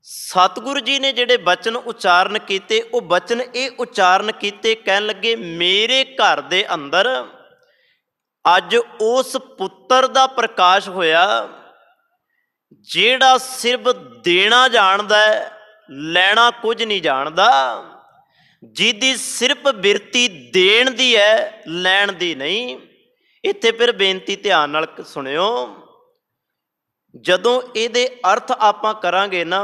सतगुरु जी ने जिहड़े बचन उच्चारण किए, वो बचन ये उच्चारण किए, कहन लगे मेरे घर दे अंदर अज उस पुत्र दा प्रकाश होया जिहड़ा सिर्फ देना जानदा है, लैना कुछ नहीं जानदा, जिहदी सिर्फ बिरती देण दी है, लैण दी नहीं। इत्थे फिर बेनती ध्यान नाल सुनियो, जदों इहदे अर्थ आपां करांगे ना,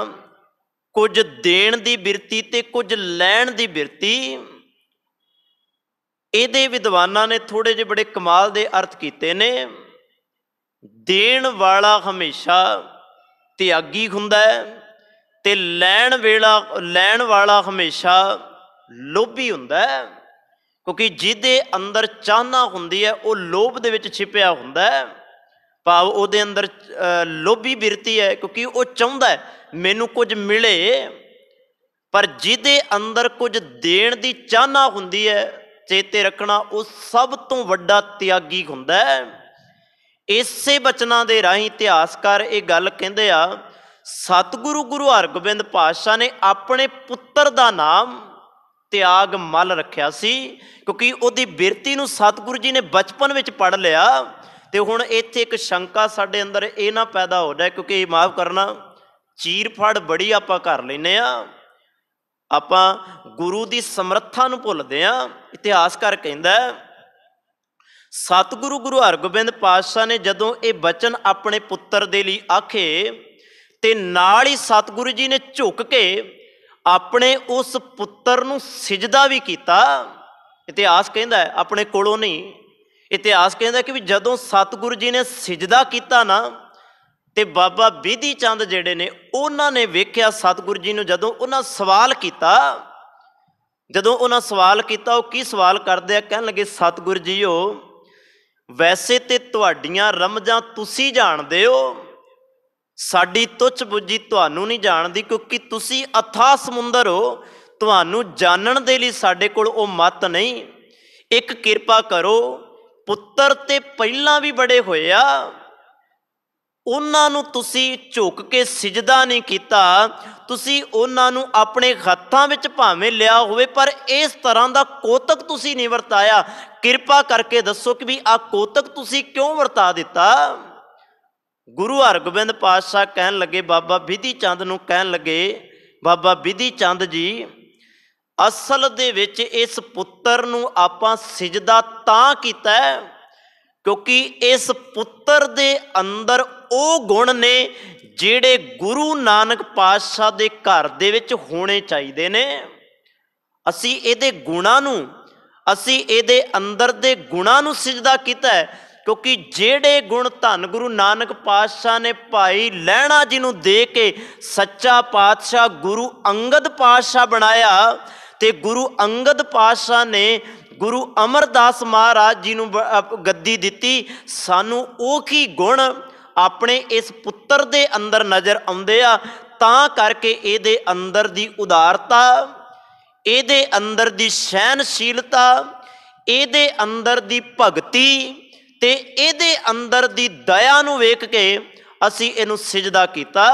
कुछ देण दी बिरती ते कुछ लैण दी बिरती, इहदे विद्वानां ने थोड़े जे बड़े कमाल दे अर्थ कीते ने। देण वाला हमेशा त्यागी हुंदा है ते लैण वाला हमेशा लोभी हुंदा है, क्योंकि जिहदे अंदर चाहना हुंदी है वो लोभ दे विच छिपिया हुंदा है, भाव उहदे अंदर लोभी बिरती है, क्योंकि वो चाहुंदा है मैनू कुछ मिले। पर जिहदे अंदर कुछ देण दी चाहना हुंदी है, चेते रखना वो सब तो वड्डा त्यागी हुंदा है। इसे बचना दे राही इतिहासकार ये गल कहंदे आ, सतगुरु गुरु हरगोबिंद पातशाह ने अपने पुत्र दा नाम त्याग मल रखिया सी, क्योंकि उहदी बिरती नूं सतगुरु जी ने बचपन विच पढ़ लिया। तो हुण इत्थे एक शंका साडे अंदर ये ना पैदा हो जाए, क्योंकि माफ़ करना चीर फड़ बड़ी आपां कर लैंदे आ, आपां गुरु की समर्था नूं भुलदे आ। इतिहासकार कहंदा सतगुरु गुरु हरगोबिंद पातशाह ने जदों ये बचन अपने पुत्र दे लई आखे ते नाल ही सतगुरु जी ने झुक के अपने उस पुत्र नूं सिजदा भी कीता। इतिहास कहंदा है अपने कोलों नहीं, इतिहास कहंदा कि भी जदों सतगुरु जी ने सिजदा कीता ना, ते बाबा बिधि चंद जिहड़े ने उन्होंने वेख्या सतगुरु जी नूं, जदों उन्हां सवाल किया, जदों उन्हां सवाल किया, वो की सवाल करदे आ, कहण लगे सतगुरु जी हो वैसे ते तुहाडीआं रमजां तुसीं जाणदे हो, साडी तुच्छ बुझी तुहानूं नहीं जानदी, क्योंकि तुसीं अथाह समुंदर हो, तुहानूं जानण दे लई साडे कोल वो मत नहीं। एक किरपा करो, पुत्र ते पहिलां भी बड़े होए आ, उन्हां नूं तुसीं झुक के सिजदा नहीं कीता, तुसीं उन्हां नूं अपने हत्थां विच भावें लिया होवे, पर इस तरह का कोतक तुसीं नहीं वरताया। किरपा करके दसो कि भी आ कोतक तुसीं क्यों वरता दिता। गुरु हरगोबिंद पातशाह कहन लगे बाबा बिधि चंद नूं, कहन लगे बाबा बिधि चंद जी असल दे विच इस पुत्र नूं आपां सिजदा तां कीता है क्योंकि इस पुत्र दे अंदर वो गुण ने जिहड़े गुरु नानक पातशाह दे घर दे विच होने चाहिए ने। असी इहदे गुणां नूं, असी इहदे अंदर दे गुणां नूं सिजदा कीता है, क्योंकि जिहड़े गुण धन गुरु नानक पातशाह ने भाई लहणा जी नूं दे के सच्चा पातशाह गुरु अंगद पातशाह बनाया, ते गुरु अंगद पातशाह ने गुरु अमरदास महाराज जी नूं गद्दी दिती। सानू ओही गुण अपने इस पुत्र दे अंदर नज़र आउंदे आ, ਤਾਂ ਕਰਕੇ ਇਹਦੇ ਅੰਦਰ ਦੀ ਉਦਾਰਤਾ, ਇਹਦੇ ਅੰਦਰ ਦੀ ਸਹਿਨਸ਼ੀਲਤਾ, ਇਹਦੇ ਅੰਦਰ ਦੀ ਭਗਤੀ ਤੇ ਇਹਦੇ ਅੰਦਰ ਦੀ ਦਇਆ ਨੂੰ ਵੇਖ ਕੇ ਅਸੀਂ ਇਹਨੂੰ ਸਿਜਦਾ ਕੀਤਾ।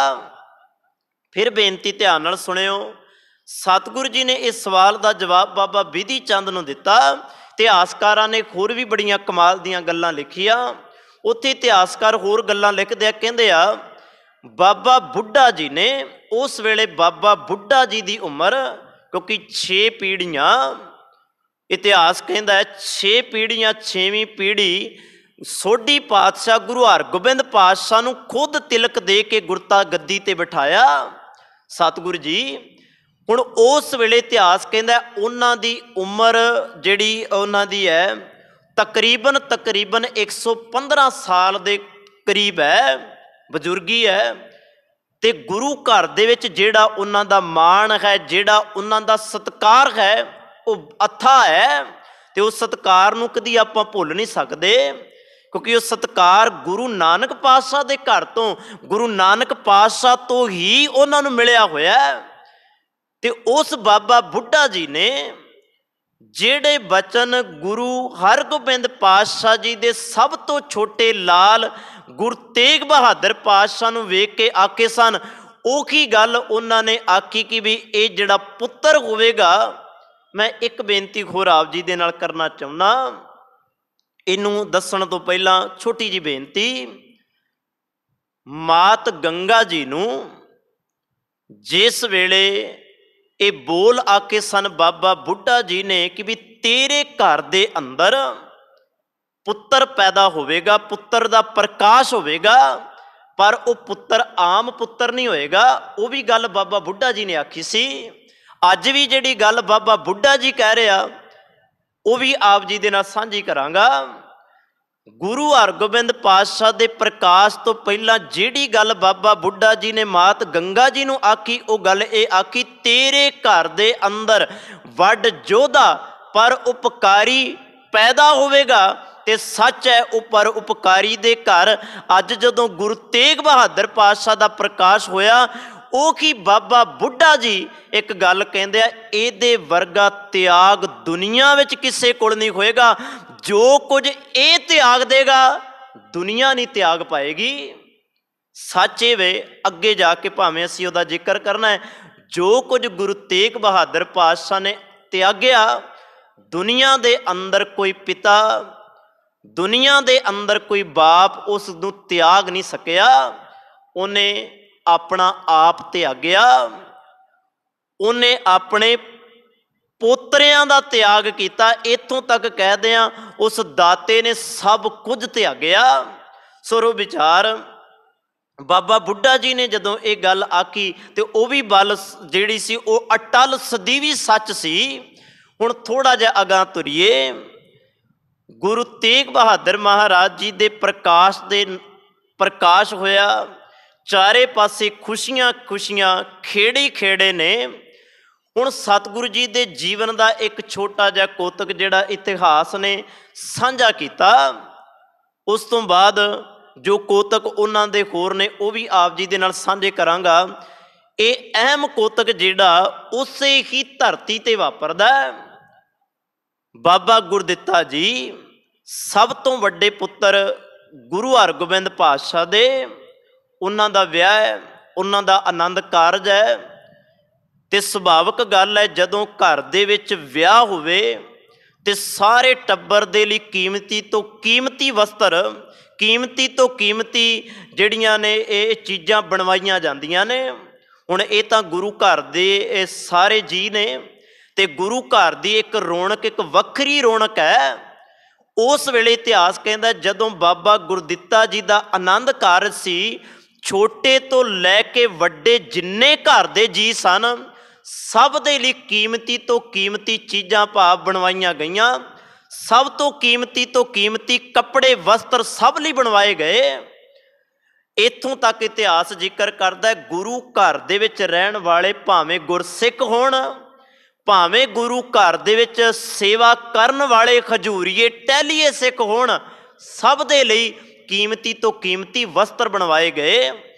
ਫਿਰ ਬੇਨਤੀ ਧਿਆਨ ਨਾਲ ਸੁਣਿਓ। ਸਤਿਗੁਰੂ ਜੀ ਨੇ ਇਸ ਸਵਾਲ ਦਾ ਜਵਾਬ ਬਾਬਾ ਬਿਧੀ ਚੰਦ ਨੂੰ ਦਿੱਤਾ। ਇਤਿਹਾਸਕਾਰਾਂ ਨੇ ਹੋਰ ਵੀ ਬੜੀਆਂ ਕਮਾਲ ਦੀਆਂ ਗੱਲਾਂ ਲਿਖੀਆਂ। ਉੱਥੇ ਇਤਿਹਾਸਕਾਰ ਹੋਰ ਗੱਲਾਂ ਲਿਖਦੇ ਆ, ਕਹਿੰਦੇ ਆ ਬਾਬਾ ਬੁੱਢਾ ਜੀ ਨੇ ਉਸ ਵੇਲੇ, ਬਾਬਾ ਬੁੱਢਾ ਜੀ ਦੀ ਉਮਰ, ਕਿਉਂਕਿ 6 ਪੀੜ੍ਹੀਆਂ, ਇਤਿਹਾਸ ਕਹਿੰਦਾ ਹੈ 6 ਪੀੜ੍ਹੀਆਂ, 6ਵੀਂ ਪੀੜ੍ਹੀ ਸੋਢੀ ਪਾਤਸ਼ਾਹ ਗੁਰੂ ਹਰਗੋਬਿੰਦ ਪਾਤਸ਼ਾਹ ਨੂੰ ਖੁਦ ਤਿਲਕ ਦੇ ਕੇ ਗੁਰਤਾ ਗੱਦੀ ਤੇ ਬਿਠਾਇਆ ਸਤਿਗੁਰੂ ਜੀ। ਹੁਣ ਉਸ ਵੇਲੇ ਇਤਿਹਾਸ ਕਹਿੰਦਾ ਉਹਨਾਂ ਦੀ ਉਮਰ ਜਿਹੜੀ ਉਹਨਾਂ ਦੀ ਹੈ ਤਕਰੀਬਨ 115 ਸਾਲ ਦੇ ਕਰੀਬ ਹੈ, ਬਜ਼ੁਰਗੀ ਹੈ। ਤੇ ਗੁਰੂ ਘਰ ਦੇ ਵਿੱਚ ਜਿਹੜਾ ਉਹਨਾਂ ਦਾ ਮਾਣ ਹੈ, ਜਿਹੜਾ ਉਹਨਾਂ ਦਾ ਸਤਿਕਾਰ ਹੈ, ਉਹ ਅਥਾ ਹੈ। ਤੇ ਉਸ ਸਤਿਕਾਰ ਨੂੰ ਕਦੀ ਆਪਾਂ ਭੁੱਲ ਨਹੀਂ ਸਕਦੇ, ਕਿਉਂਕਿ ਉਹ ਸਤਿਕਾਰ ਗੁਰੂ ਨਾਨਕ ਪਾਤਸ਼ਾਹ ਦੇ ਘਰ ਤੋਂ, ਗੁਰੂ ਨਾਨਕ ਪਾਤਸ਼ਾਹ ਤੋਂ ਹੀ ਉਹਨਾਂ ਨੂੰ ਮਿਲਿਆ ਹੋਇਆ। ਤੇ ਉਸ ਬਾਬਾ ਬੁੱਢਾ ਜੀ ਨੇ ਜਿਹੜੇ ਬਚਨ ਗੁਰੂ ਹਰਗੋਬਿੰਦ ਪਾਤਸ਼ਾਹ ਜੀ ਦੇ ਸਭ ਤੋਂ ਛੋਟੇ ਲਾਲ ਗੁਰੂ ਤੇਗ ਬਹਾਦਰ ਪਾਤਸ਼ਾਹ ਨੂੰ ਵੇਖ ਕੇ ਆਖੇ ਸਨ, ਉਹੀ ਗੱਲ ਉਹਨਾਂ ਨੇ ਆਖੀ ਕਿ ਵੀ ਇਹ ਜਿਹੜਾ ਪੁੱਤਰ ਹੋਵੇਗਾ। ਮੈਂ ਇੱਕ ਬੇਨਤੀ ਹੋਰ ਆਪ ਜੀ ਦੇ ਨਾਲ ਕਰਨਾ ਚਾਹੁੰਦਾ, ਇਹਨੂੰ ਦੱਸਣ ਤੋਂ ਪਹਿਲਾਂ ਛੋਟੀ ਜਿਹੀ ਬੇਨਤੀ। ਮਾਤ ਗੰਗਾ ਜੀ ਨੂੰ ਜਿਸ ਵੇਲੇ ਇਹ ਬੋਲ ਆਕੇ ਸਨ ਬਾਬਾ ਬੁੱਢਾ ਜੀ ਨੇ ਕਿ ਵੀ ਤੇਰੇ ਘਰ ਦੇ ਅੰਦਰ ਪੁੱਤਰ ਪੈਦਾ ਹੋਵੇਗਾ, ਪੁੱਤਰ ਦਾ ਪ੍ਰਕਾਸ਼ ਹੋਵੇਗਾ, ਪਰ ਉਹ ਪੁੱਤਰ ਆਮ ਪੁੱਤਰ ਨਹੀਂ ਹੋਏਗਾ, ਉਹ ਵੀ ਗੱਲ ਬਾਬਾ ਬੁੱਢਾ ਜੀ ਨੇ ਆਖੀ ਸੀ। ਅੱਜ ਵੀ ਜਿਹੜੀ ਗੱਲ ਬਾਬਾ ਬੁੱਢਾ ਜੀ ਕਹਿ ਰਿਹਾ ਉਹ ਵੀ ਆਪ ਜੀ ਦੇ ਨਾਲ ਸਾਂਝੀ ਕਰਾਂਗਾ। ਗੁਰੂ ਹਰਗੋਬਿੰਦ ਪਾਤਸ਼ਾਹ ਦੇ ਪ੍ਰਕਾਸ਼ ਤੋਂ ਪਹਿਲਾਂ ਜਿਹੜੀ ਗੱਲ ਬਾਬਾ ਬੁੱਢਾ ਜੀ ਨੇ ਮਾਤ ਗੰਗਾ ਜੀ ਨੂੰ ਆਖੀ, ਉਹ ਗੱਲ ਇਹ ਆਖੀ, ਤੇਰੇ ਘਰ ਦੇ ਅੰਦਰ ਵੱਡ ਯੋਧਾ ਪਰ ਉਪਕਾਰੀ ਪੈਦਾ ਹੋਵੇਗਾ। ਤੇ ਸੱਚ ਹੈ, ਉਹ ਪਰ ਉਪਕਾਰੀ ਦੇ ਘਰ ਅੱਜ ਜਦੋਂ ਗੁਰੂ ਤੇਗ ਬਹਾਦਰ ਪਾਤਸ਼ਾਹ ਦਾ ਪ੍ਰਕਾਸ਼ ਹੋਇਆ, ਉਹ ਕੀ ਬਾਬਾ ਬੁੱਢਾ ਜੀ ਇੱਕ ਗੱਲ ਕਹਿੰਦੇ ਆ, ਇਹਦੇ ਵਰਗਾ ਤਿਆਗ ਦੁਨੀਆ ਵਿੱਚ ਕਿਸੇ ਕੋਲ ਨਹੀਂ ਹੋਏਗਾ। ਜੋ ਕੁਝ ਇਹ ਤਿਆਗ ਦੇਗਾ ਦੁਨੀਆ ਨਹੀਂ ਤਿਆਗ ਪਾਏਗੀ। ਸੱਚ ਇਹ ਵੇ, ਅੱਗੇ ਜਾ ਕੇ ਭਾਵੇਂ ਅਸੀਂ ਉਹਦਾ ਜ਼ਿਕਰ ਕਰਨਾ ਹੈ, ਜੋ ਕੁਝ ਗੁਰੂ ਤੇਗ ਬਹਾਦਰ ਪਾਤਸ਼ਾਹ ਨੇ ਤਿਆਗਿਆ, ਦੁਨੀਆ ਦੇ ਅੰਦਰ ਕੋਈ ਪਿਤਾ, ਦੁਨੀਆ ਦੇ ਅੰਦਰ ਕੋਈ ਬਾਪ ਉਸ ਨੂੰ ਤਿਆਗ ਨਹੀਂ ਸਕਿਆ। ਉਹਨੇ ਆਪਣਾ ਆਪ ਤਿਆਗਿਆ, ਉਹਨੇ ਆਪਣੇ ਪੋਤਰਿਆਂ ਦਾ ਤਿਆਗ ਕੀਤਾ। ਇੱਥੋਂ ਤੱਕ ਕਹਿਦੇ ਆ ਉਸ ਦਾਤੇ ਨੇ ਸਭ ਕੁਝ ਤਿਆਗਿਆ। ਸੁਰੋ ਵਿਚਾਰ ਬਾਬਾ ਬੁੱਢਾ ਜੀ ਨੇ ਜਦੋਂ ਇਹ ਗੱਲ ਆਖੀ ਤੇ ਉਹ ਵੀ ਬਲ ਜਿਹੜੀ ਸੀ ਉਹ ਅਟਲ ਸਦੀਵੀ ਸੱਚ ਸੀ। ਹੁਣ ਥੋੜਾ ਜਿਹਾ ਅਗਾਂਹ ਤੁਰੀਏ। ਗੁਰੂ ਤੇਗ ਬਹਾਦਰ ਮਹਾਰਾਜ ਜੀ ਦੇ ਪ੍ਰਕਾਸ਼ ਹੋਇਆ, ਚਾਰੇ ਪਾਸੇ ਖੁਸ਼ੀਆਂ ਖੁਸ਼ੀਆਂ, ਖੇੜੇ ਖੇੜੇ ਨੇ। ਹੁਣ ਸਤਿਗੁਰੂ ਜੀ ਦੇ ਜੀਵਨ ਦਾ ਇੱਕ ਛੋਟਾ ਜਿਹਾ ਕੋਤਕ ਜਿਹੜਾ ਇਤਿਹਾਸ ਨੇ ਸਾਂਝਾ ਕੀਤਾ। ਉਸ ਤੋਂ ਬਾਅਦ ਜੋ ਕੋਤਕ ਉਹਨਾਂ ਦੇ ਹੋਰ ਨੇ ਉਹ ਵੀ ਆਪ ਜੀ ਦੇ ਨਾਲ ਸਾਂਝੇ ਕਰਾਂਗਾ। ਇਹ ਅਹਿਮ ਕੋਤਕ ਜਿਹੜਾ ਉਸੇ ਹੀ ਧਰਤੀ ਤੇ ਵਾਪਰਦਾ। ਬਾਬਾ ਗੁਰਦਿੱਤਾ ਜੀ ਸਭ ਤੋਂ ਵੱਡੇ ਪੁੱਤਰ ਗੁਰੂ ਹਰਗੋਬਿੰਦ ਪਾਤਸ਼ਾਹ ਦੇ, ਉਹਨਾਂ ਦਾ ਵਿਆਹ ਹੈ, ਉਹਨਾਂ ਦਾ ਆਨੰਦ ਕਾਰਜ ਹੈ। ਤੇ ਸੁਭਾਵਿਕ ਗੱਲ ਹੈ ਜਦੋਂ ਘਰ ਦੇ ਵਿੱਚ ਵਿਆਹ ਹੋਵੇ ਤੇ ਸਾਰੇ ਟੱਬਰ ਦੇ ਲਈ ਕੀਮਤੀ ਤੋਂ ਕੀਮਤੀ ਵਸਤਰ, ਕੀਮਤੀ ਤੋਂ ਕੀਮਤੀ ਜਿਹੜੀਆਂ ਨੇ ਇਹ ਚੀਜ਼ਾਂ ਬਣਵਾਈਆਂ ਜਾਂਦੀਆਂ ਨੇ। ਹੁਣ ਇਹ ਤਾਂ ਗੁਰੂ ਘਰ ਦੇ ਇਹ ਸਾਰੇ ਜੀ ਨੇ ਤੇ ਗੁਰੂ ਘਰ ਦੀ ਇੱਕ ਰੌਣਕ, ਇੱਕ ਵੱਖਰੀ ਰੌਣਕ ਹੈ। ਉਸ ਵੇਲੇ ਇਤਿਹਾਸ ਕਹਿੰਦਾ ਜਦੋਂ ਬਾਬਾ ਗੁਰਦਿੱਤਾ ਜੀ ਦਾ ਆਨੰਦ ਕਾਰਜ ਸੀ, ਛੋਟੇ ਤੋਂ ਲੈ ਕੇ ਵੱਡੇ ਜਿੰਨੇ ਘਰ ਦੇ ਜੀ ਸਨ ਸਭ ਦੇ ਲਈ ਕੀਮਤੀ ਤੋਂ ਕੀਮਤੀ ਚੀਜ਼ਾਂ ਭਾਵ ਬਣਵਾਈਆਂ ਗਈਆਂ। ਸਭ ਤੋਂ ਕੀਮਤੀ ਕੱਪੜੇ ਵਸਤਰ ਸਭ ਲਈ ਬਣਵਾਏ ਗਏ। ਇੱਥੋਂ ਤੱਕ ਇਤਿਹਾਸ ਜ਼ਿਕਰ ਕਰਦਾ ਗੁਰੂ ਘਰ ਦੇ ਵਿੱਚ ਰਹਿਣ ਵਾਲੇ ਭਾਵੇਂ ਗੁਰਸਿੱਖ ਹੋਣ, ਭਾਵੇਂ ਗੁਰੂ ਘਰ ਦੇ ਵਿੱਚ ਸੇਵਾ ਕਰਨ ਵਾਲੇ ਖਜੂਰੀਏ ਟਹਿਲੀਏ ਸਿੱਖ ਹੋਣ, ਸਭ ਦੇ ਲਈ ਕੀਮਤੀ ਤੋਂ ਕੀਮਤੀ ਵਸਤਰ ਬਣਵਾਏ ਗਏ।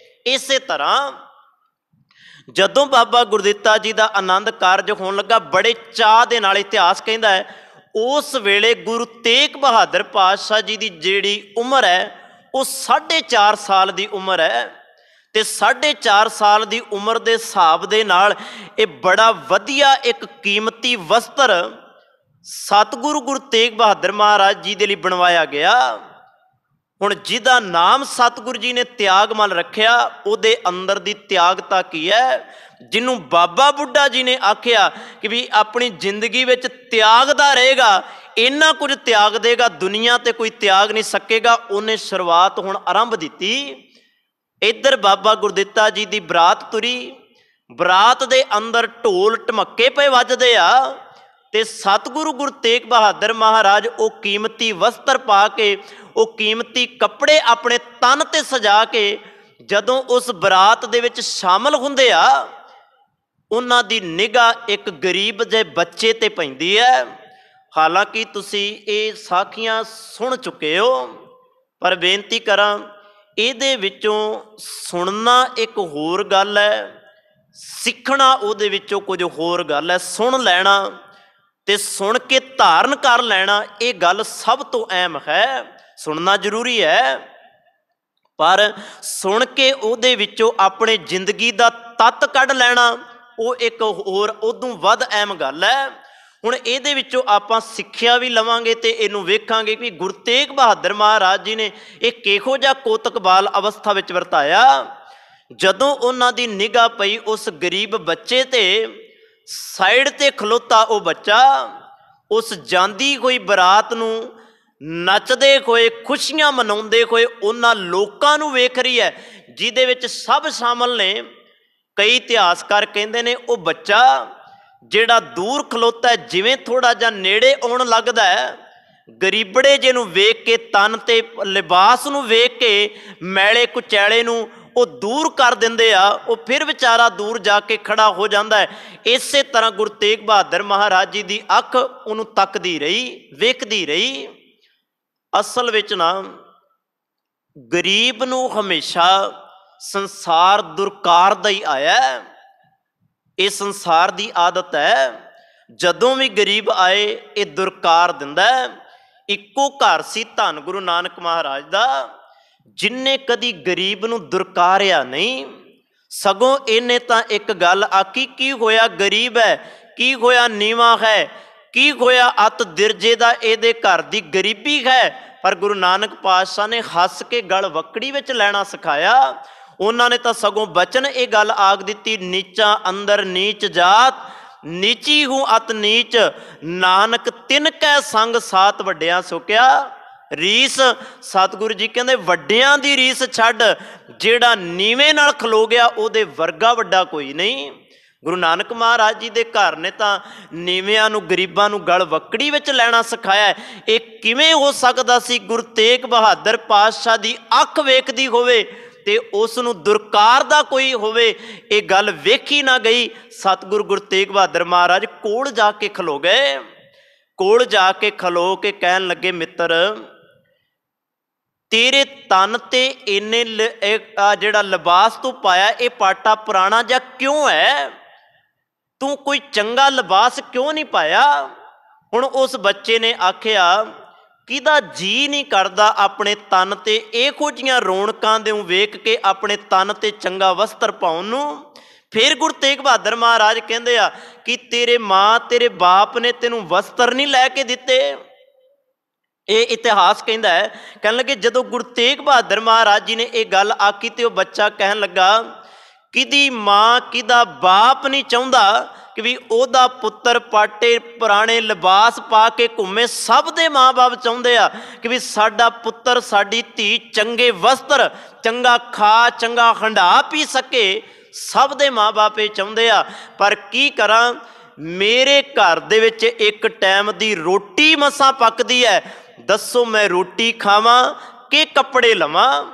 ਇਸੇ ਤਰ੍ਹਾਂ ਜਦੋਂ ਬਾਬਾ ਗੁਰਦਿੱਤਾ ਜੀ ਦਾ ਆਨੰਦ ਕਾਰਜ ਹੋਣ ਲੱਗਾ, ਬੜੇ ਚਾਅ ਦੇ ਨਾਲ ਇਤਿਹਾਸ ਕਹਿੰਦਾ ਹੈ ਉਸ ਵੇਲੇ ਗੁਰੂ ਤੇਗ ਬਹਾਦਰ ਪਾਤਸ਼ਾਹ ਜੀ ਦੀ ਜਿਹੜੀ ਉਮਰ ਹੈ ਉਹ 4.5 ਸਾਲ ਦੀ ਉਮਰ ਹੈ। ਤੇ 4.5 ਸਾਲ ਦੀ ਉਮਰ ਦੇ ਹਿਸਾਬ ਦੇ ਨਾਲ ਇਹ ਬੜਾ ਵਧੀਆ ਇੱਕ ਕੀਮਤੀ ਵਸਤਰ ਸਤਿਗੁਰੂ ਗੁਰੂ ਤੇਗ ਬਹਾਦਰ ਮਹਾਰਾਜ ਜੀ ਦੇ ਲਈ ਬਣਵਾਇਆ ਗਿਆ। ਹੁਣ ਜਿਹਦਾ ਨਾਮ ਸਤਿਗੁਰੂ ਜੀ ਨੇ ਤਿਆਗਮਲ ਰੱਖਿਆ, ਉਹਦੇ ਅੰਦਰ ਦੀ ਤਿਆਗਤਾ ਕੀ ਹੈ? ਜਿਹਨੂੰ ਬਾਬਾ ਬੁੱਢਾ ਜੀ ਨੇ ਆਖਿਆ ਕਿ ਵੀ ਆਪਣੀ ਜ਼ਿੰਦਗੀ ਵਿੱਚ ਤਿਆਗਦਾ ਰਹੇਗਾ, ਇੰਨਾ ਕੁਝ ਤਿਆਗ ਦੇਗਾ, ਦੁਨੀਆ ਤੇ ਕੋਈ ਤਿਆਗ ਨਹੀਂ ਸਕੇਗਾ। ਉਹਨੇ ਸ਼ੁਰੂਆਤ ਹੁਣ ਆਰੰਭ ਦਿੱਤੀ। ਇੱਧਰ ਬਾਬਾ ਗੁਰਦਿੱਤਾ ਜੀ ਦੀ ਬਰਾਤ ਤੁਰੀ, ਬਰਾਤ ਦੇ ਅੰਦਰ ਢੋਲ ਢਮੱਕੇ ਪਏ ਵੱਜਦੇ ਆ, ਤੇ ਸਤਿਗੁਰੂ ਗੁਰੂ ਤੇਗ ਬਹਾਦਰ ਮਹਾਰਾਜ ਉਹ ਕੀਮਤੀ ਵਸਤਰ ਪਾ ਕੇ, ਉਹ ਕੀਮਤੀ ਕੱਪੜੇ ਆਪਣੇ ਤਨ ਤੇ ਸਜਾ ਕੇ ਜਦੋਂ ਉਸ ਬਰਾਤ ਦੇ ਵਿੱਚ ਸ਼ਾਮਲ ਹੁੰਦੇ ਆ, ਉਹਨਾਂ ਦੀ ਨਿਗਾਹ ਇੱਕ ਗਰੀਬ ਜਿਹੇ ਬੱਚੇ ਤੇ ਪੈਂਦੀ ਹੈ। ਹਾਲਾਂਕਿ ਤੁਸੀਂ ਇਹ ਸਾਖੀਆਂ ਸੁਣ ਚੁੱਕੇ ਹੋ, ਪਰ ਬੇਨਤੀ ਕਰਾਂ ਇਹਦੇ ਵਿੱਚੋਂ ਸੁਣਨਾ ਇੱਕ ਹੋਰ ਗੱਲ ਹੈ, ਸਿੱਖਣਾ ਉਹਦੇ ਵਿੱਚੋਂ ਕੁਝ ਹੋਰ ਗੱਲ ਹੈ। ਸੁਣ ਲੈਣਾ ਤੇ ਸੁਣ ਕੇ ਧਾਰਨ ਕਰ ਲੈਣਾ ਇਹ ਗੱਲ ਸਭ ਤੋਂ ਅਹਿਮ ਹੈ। ਸੁਣਨਾ ਜ਼ਰੂਰੀ ਹੈ, ਪਰ ਸੁਣ ਕੇ ਉਹਦੇ ਵਿੱਚੋਂ ਆਪਣੇ ਜ਼ਿੰਦਗੀ ਦਾ ਤੱਤ ਕੱਢ ਲੈਣਾ ਉਹ ਇੱਕ ਹੋਰ ਉਦੋਂ ਵੱਧ ਅਹਿਮ ਗੱਲ ਹੈ। ਹੁਣ ਇਹਦੇ ਵਿੱਚੋਂ ਆਪਾਂ ਸਿੱਖਿਆ ਵੀ ਲਵਾਂਗੇ ਤੇ ਇਹਨੂੰ ਵੇਖਾਂਗੇ ਕਿ ਗੁਰੂ ਤੇਗ ਬਹਾਦਰ ਮਹਾਰਾਜ ਜੀ ਨੇ ਇਹ ਕਿਹੋ ਜਿਹਾ ਕੋਤਕਬਾਲ ਅਵਸਥਾ ਵਿੱਚ ਵਰਤਾਇਆ। ਜਦੋਂ ਉਹਨਾਂ ਦੀ ਨਿਗਾਹ ਪਈ ਉਸ ਗਰੀਬ ਬੱਚੇ ਤੇ, ਸਾਈਡ ਤੇ ਖਲੋਤਾ ਉਹ ਬੱਚਾ ਉਸ ਜਾਂਦੀ ਹੋਈ ਬਰਾਤ ਨੂੰ ਨੱਚਦੇ ਹੋਏ, ਖੁਸ਼ੀਆਂ ਮਨਾਉਂਦੇ ਹੋਏ ਉਹਨਾਂ ਲੋਕਾਂ ਨੂੰ ਵੇਖ ਰਹੀ ਹੈ, ਜਿਹਦੇ ਵਿੱਚ ਸਭ ਸ਼ਾਮਲ ਨੇ। ਕਈ ਇਤਿਹਾਸਕਾਰ ਕਹਿੰਦੇ ਨੇ ਉਹ ਬੱਚਾ ਜਿਹੜਾ ਦੂਰ ਖਲੋਤਾ ਹੈ, ਜਿਵੇਂ ਥੋੜਾ ਜਿਹਾ ਨੇੜੇ ਆਉਣ ਲੱਗਦਾ ਹੈ, ਗਰੀਬੜੇ ਜਿਹਨੂੰ ਵੇਖ ਕੇ, ਤਨ ਤੇ ਲਿਬਾਸ ਨੂੰ ਵੇਖ ਕੇ ਮੈਲੇ ਕੁਚੈਲੇ ਨੂੰ ਉਹ ਦੂਰ ਕਰ ਦਿੰਦੇ ਆ, ਉਹ ਫਿਰ ਵਿਚਾਰਾ ਦੂਰ ਜਾ ਕੇ ਖੜਾ ਹੋ ਜਾਂਦਾ ਹੈ। ਇਸੇ ਤਰ੍ਹਾਂ ਗੁਰੂ ਤੇਗ ਬਹਾਦਰ ਮਹਾਰਾਜ ਜੀ ਦੀ ਅੱਖ ਉਹਨੂੰ ਤੱਕਦੀ ਰਹੀ, ਵੇਖਦੀ ਰਹੀ। ਅਸਲ ਵਿੱਚ ਨਾ ਗਰੀਬ ਨੂੰ ਹਮੇਸ਼ਾ ਸੰਸਾਰ ਦੁਰਕਾਰਦਾ ਹੀ ਆਇਆ, ਇਹ ਸੰਸਾਰ ਦੀ ਆਦਤ ਹੈ। ਜਦੋਂ ਵੀ ਗਰੀਬ ਆਏ ਇਹ ਦੁਰਕਾਰ ਦਿੰਦਾ। ਇੱਕੋ ਘਰ ਸੀ ਧੰਨ ਗੁਰੂ ਨਾਨਕ ਮਹਾਰਾਜ ਦਾ, ਜਿਨਨੇ ਕਦੀ ਗਰੀਬ ਨੂੰ ਦੁਰਕਾਰਿਆ ਨਹੀਂ, ਸਗੋਂ ਇਹਨੇ ਤਾਂ ਇੱਕ ਗੱਲ ਆਖੀ, ਕੀ ਹੋਇਆ ਗਰੀਬ ਹੈ, ਕੀ ਹੋਇਆ ਨੀਵਾਂ ਹੈ, ਕੀ ਹੋਇਆ ਅਤ ਦਿਰਜੇ ਦਾ ਇਹਦੇ ਘਰ ਦੀ ਗਰੀਬੀ ਹੈ। ਪਰ ਗੁਰੂ ਨਾਨਕ ਪਾਤਸ਼ਾਹ ਨੇ ਹੱਸ ਕੇ ਗਲ ਵਕੜੀ ਵਿੱਚ ਲੈਣਾ ਸਿਖਾਇਆ। ਉਹਨਾਂ ਨੇ ਤਾਂ ਸਗੋਂ ਬਚਨ ਇਹ ਗੱਲ ਆਖ ਦਿੱਤੀ, ਨੀਚਾ ਅੰਦਰ ਨੀਚ ਜਾਤ, ਨੀਚੀ ਹੂੰ ਅਤ ਨੀਚ, ਨਾਨਕ ਤਿਨ ਕੈ ਸੰਗ ਸਾਤ ਵੱਡਿਆਂ ਸੁਕਿਆ। ਰੀਸ ਸਤਿਗੁਰੂ ਜੀ ਕਹਿੰਦੇ ਵੱਡਿਆਂ ਦੀ ਰੀਸ ਛੱਡ, ਜਿਹੜਾ ਨੀਵੇਂ ਨਾਲ ਖਲੋ ਗਿਆ ਉਹਦੇ ਵਰਗਾ ਵੱਡਾ ਕੋਈ ਨਹੀਂ। ਗੁਰੂ ਨਾਨਕ ਮਹਾਰਾਜ ਜੀ ਦੇ ਘਰ ਨੇ ਤਾਂ ਨੀਵਿਆਂ ਨੂੰ, ਗਰੀਬਾਂ ਨੂੰ ਗਲ ਵਕੜੀ ਵਿੱਚ ਲੈਣਾ ਸਿਖਾਇਆ। ਇਹ ਕਿਵੇਂ ਹੋ ਸਕਦਾ ਸੀ? ਗੁਰੂ ਤੇਗ ਬਹਾਦਰ ਪਾਤਸ਼ਾਹ ਦੀ ਅੱਖ ਵੇਖਦੀ ਹੋਵੇ ਤੇ ਉਸ ਨੂੰ ਦੁਰਕਾਰ ਦਾ ਕੋਈ ਹੋਵੇ, ਇਹ ਗੱਲ ਵੇਖੀ ਨਾ ਗਈ। ਸਤਿਗੁਰੂ ਗੁਰੂ ਤੇਗ ਬਹਾਦਰ ਮਹਾਰਾਜ ਕੋਲ ਜਾ ਕੇ ਖਲੋ ਗਏ। ਕੋਲ ਜਾ ਕੇ ਖਲੋ ਕੇ ਕਹਿਣ ਲੱਗੇ, ਮਿੱਤਰ ਤੇਰੇ ਤਨ ਤੇ ਇੰਨੇ ਜਿਹੜਾ ਲਿਬਾਸ ਤੂੰ ਪਾਇਆ ਇਹ ਪਾਟਾ ਪੁਰਾਣਾ ਜਿਹਾ ਕਿਉਂ ਹੈ? ਤੂੰ ਕੋਈ ਚੰਗਾ ਲਿਬਾਸ ਕਿਉਂ ਨਹੀਂ ਪਾਇਆ? ਹੁਣ ਉਸ ਬੱਚੇ ਨੇ ਆਖਿਆ, ਕਿਹਦਾ ਜੀ ਨਹੀਂ ਕਰਦਾ ਆਪਣੇ ਤਨ ਤੇ ਇਹੋ ਜਿਹੀਆਂ ਰੌਣਕਾਂ ਦੇ ਵੇਖ ਕੇ ਆਪਣੇ ਤਨ ਤੇ ਚੰਗਾ ਵਸਤਰ ਪਾਉਣ ਨੂੰ। ਫਿਰ ਗੁਰੂ ਤੇਗ ਬਹਾਦਰ ਮਹਾਰਾਜ ਕਹਿੰਦੇ ਆ ਕਿ ਤੇਰੇ ਮਾਂ ਤੇਰੇ ਬਾਪ ਨੇ ਤੈਨੂੰ ਵਸਤਰ ਨਹੀਂ ਲੈ ਕੇ ਦਿੱਤੇ। ਇਹ ਇਤਿਹਾਸ ਕਹਿੰਦਾ ਹੈ। ਕਹਿਣ ਲੱਗੇ ਜਦੋਂ ਗੁਰੂ ਤੇਗ ਬਹਾਦਰ ਮਹਾਰਾਜ ਜੀ ਨੇ ਇਹ ਗੱਲ ਆਖੀ ਤੇ ਉਹ ਬੱਚਾ ਕਹਿਣ ਲੱਗਾ, ਕਿਹਦੀ ਮਾਂ ਕਿਹਦਾ ਬਾਪ ਨਹੀਂ ਚਾਹੁੰਦਾ ਕਿ ਵੀ ਉਹਦਾ ਪੁੱਤਰ ਪਾਟੇ ਪੁਰਾਣੇ ਲਿਬਾਸ ਪਾ ਕੇ ਘੁੰਮੇ। ਸਭ ਦੇ ਮਾਂ-ਬਾਪ ਚਾਹੁੰਦੇ ਆ ਕਿ ਵੀ ਸਾਡਾ ਪੁੱਤਰ ਸਾਡੀ ਧੀ ਚੰਗੇ ਵਸਤਰ, ਚੰਗਾ ਖਾ, ਚੰਗਾ ਹੰਢਾ ਪੀ ਸਕੇ। ਸਭ ਦੇ ਮਾਂ-ਬਾਪ ਇਹ ਚਾਹੁੰਦੇ ਆ। ਪਰ ਕੀ ਕਰਾਂ, ਮੇਰੇ ਘਰ ਦੇ ਵਿੱਚ ਇੱਕ ਟਾਈਮ ਦੀ ਰੋਟੀ ਮਸਾਂ ਪੱਕਦੀ ਹੈ। ਦੱਸੋ ਮੈਂ ਰੋਟੀ ਖਾਵਾਂ ਕਿ ਕੱਪੜੇ ਲਵਾਂ?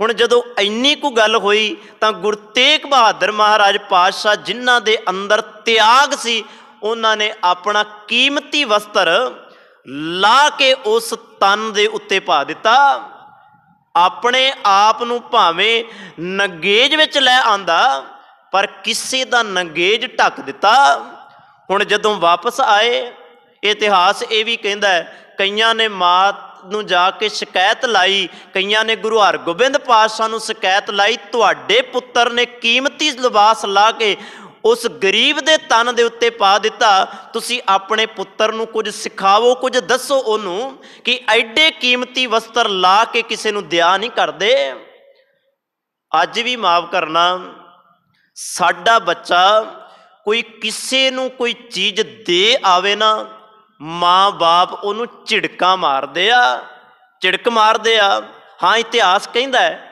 ਹੁਣ ਜਦੋਂ ਇੰਨੀ ਕੁ ਗੱਲ ਹੋਈ ਤਾਂ ਗੁਰੂ ਤੇਗ ਬਹਾਦਰ ਮਹਾਰਾਜ ਪਾਤਸ਼ਾਹ ਜਿਨ੍ਹਾਂ ਦੇ ਅੰਦਰ ਤਿਆਗ ਸੀ, ਉਹਨਾਂ ਨੇ ਆਪਣਾ ਕੀਮਤੀ ਵਸਤਰ ਲਾ ਕੇ ਉਸ ਤਨ ਦੇ ਉੱਤੇ ਪਾ ਦਿੱਤਾ। ਆਪਣੇ ਆਪ ਨੂੰ ਭਾਵੇਂ ਨਗੇਜ ਵਿੱਚ ਲੈ ਆਂਦਾ, पर किसी दा नंगेज ढक दिता। हुण जदों वापस आए, इतिहास ये भी कहता है कईयां ने मात नूं जाके शिकायत लाई, कईयां ने गुरु हरगोबिंद पातशाह नूं शिकायत लाई, तुहाडे पुत्तर ने कीमती लिबास ला के उस गरीब दे तन दे उत्ते पा दिता, तुसी अपने पुत्तर नूं कुछ सिखावो, कुछ दसो उहनूं कि एडे कीमती वस्त्र ला के किसी नूं दिया नहीं करदे। अज भी माफ करना, साडा बच्चा कोई किसी नूं कोई चीज़ दे आवे ना, माँ बाप उहनूं झिड़का मारदे आ, झिड़क मारदे आ। हाँ, इतिहास कहता है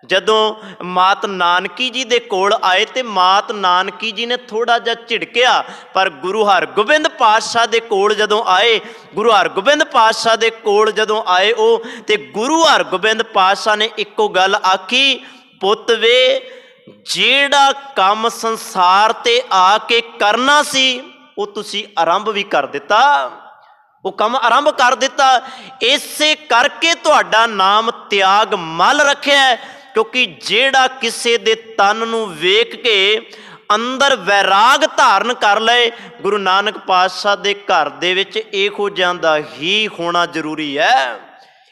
जदों मात नानकी जी दे कोल आए तो मात नानकी जी ने थोड़ा जा झिड़किया, पर गुरु हरगोबिंद पातशाह दे कोल जदों आए, गुरु हरगोबिंद पातशाह दे कोल जदों आए वो, ते गुरु हरगोबिंद पातशाह ने इक्को गल आखी, पुत वे जेड़ा काम संसार ते आके करना सी वो तुसी आरंभ भी कर दिता, वो काम आरंभ कर दिता। इसे करके तुहाडा नाम त्याग मल रखिया है, क्योंकि जेड़ा किसी दे तन नूं वेख के अंदर वैराग धारण कर ले, गुरु नानक पातशाह दे घर दे विच इहो जिहां दा ही होना जरूरी है।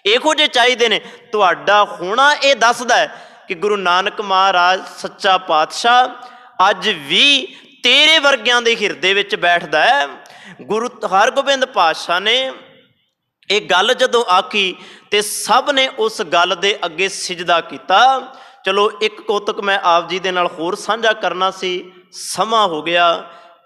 इहो जे चाहिए ने, तुहाडा होना ये दसदा है कि गुरु नानक महाराज सच्चा पातशाह अज भी तेरे वर्गियां दे हिरदे विच बैठदा है। गुरु हरगोबिंद पातशाह ने ये गल जदों आखी ते सब ने उस गल दे अगे सिजदा किया। चलो एक कौतक मैं आप जी दे नाल होर साझा करना सी, समा हो गया,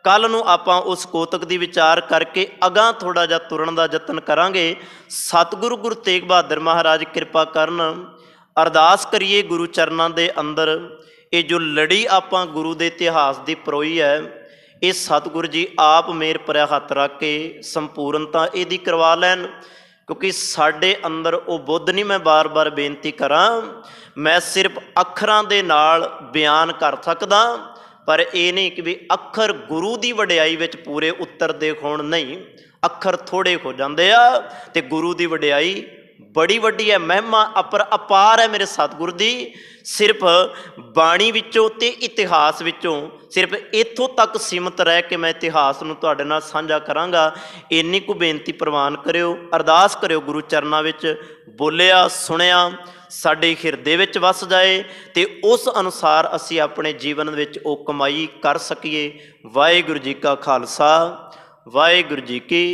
कल नूं आपां उस कौतक दी विचार करके अगां थोड़ा जिहा तुरन दा यतन करांगे। सतगुरु गुरु तेग बहादुर महाराज कृपा करन। अरदास करिए गुरु चरनां दे अंदर, ये जो लड़ी आपां गुरु दे इतिहास दी परोई है, ये सतगुरु जी आप मेर पर हथ रख के संपूर्णता यदी करवा लैन, क्योंकि साडे अंदर वो बुद्ध नहीं मैं बार बार बेनती करा, मैं सिर्फ अखरां दे नाल बयान कर सकदा, पर ये नहीं कि भी अखर गुरु की वडियाई विच पूरे उतरदे होण, नहीं, अखर थोड़े हो जाते आ ते गुरु की वडियाई बड़ी वड्डी है, महिमा अपर अपार है मेरे सतगुरु दी। सिर्फ बाणी विचों ते इतिहास विचों सिर्फ इत्थों तक सीमित रह के मैं इतिहास नूं तुहाडे नाल साझा करांगा। इन्नी को बेनती प्रवान करियो, अरदास करियो गुरु चरनां विच बोलिया सुनिया साडे हिरदे विच वस जाए, ते उस अनुसार असीं अपने जीवन विच ओ कमाई कर सकीए। वाहिगुरू जी का खालसा, वाहिगुरू जी की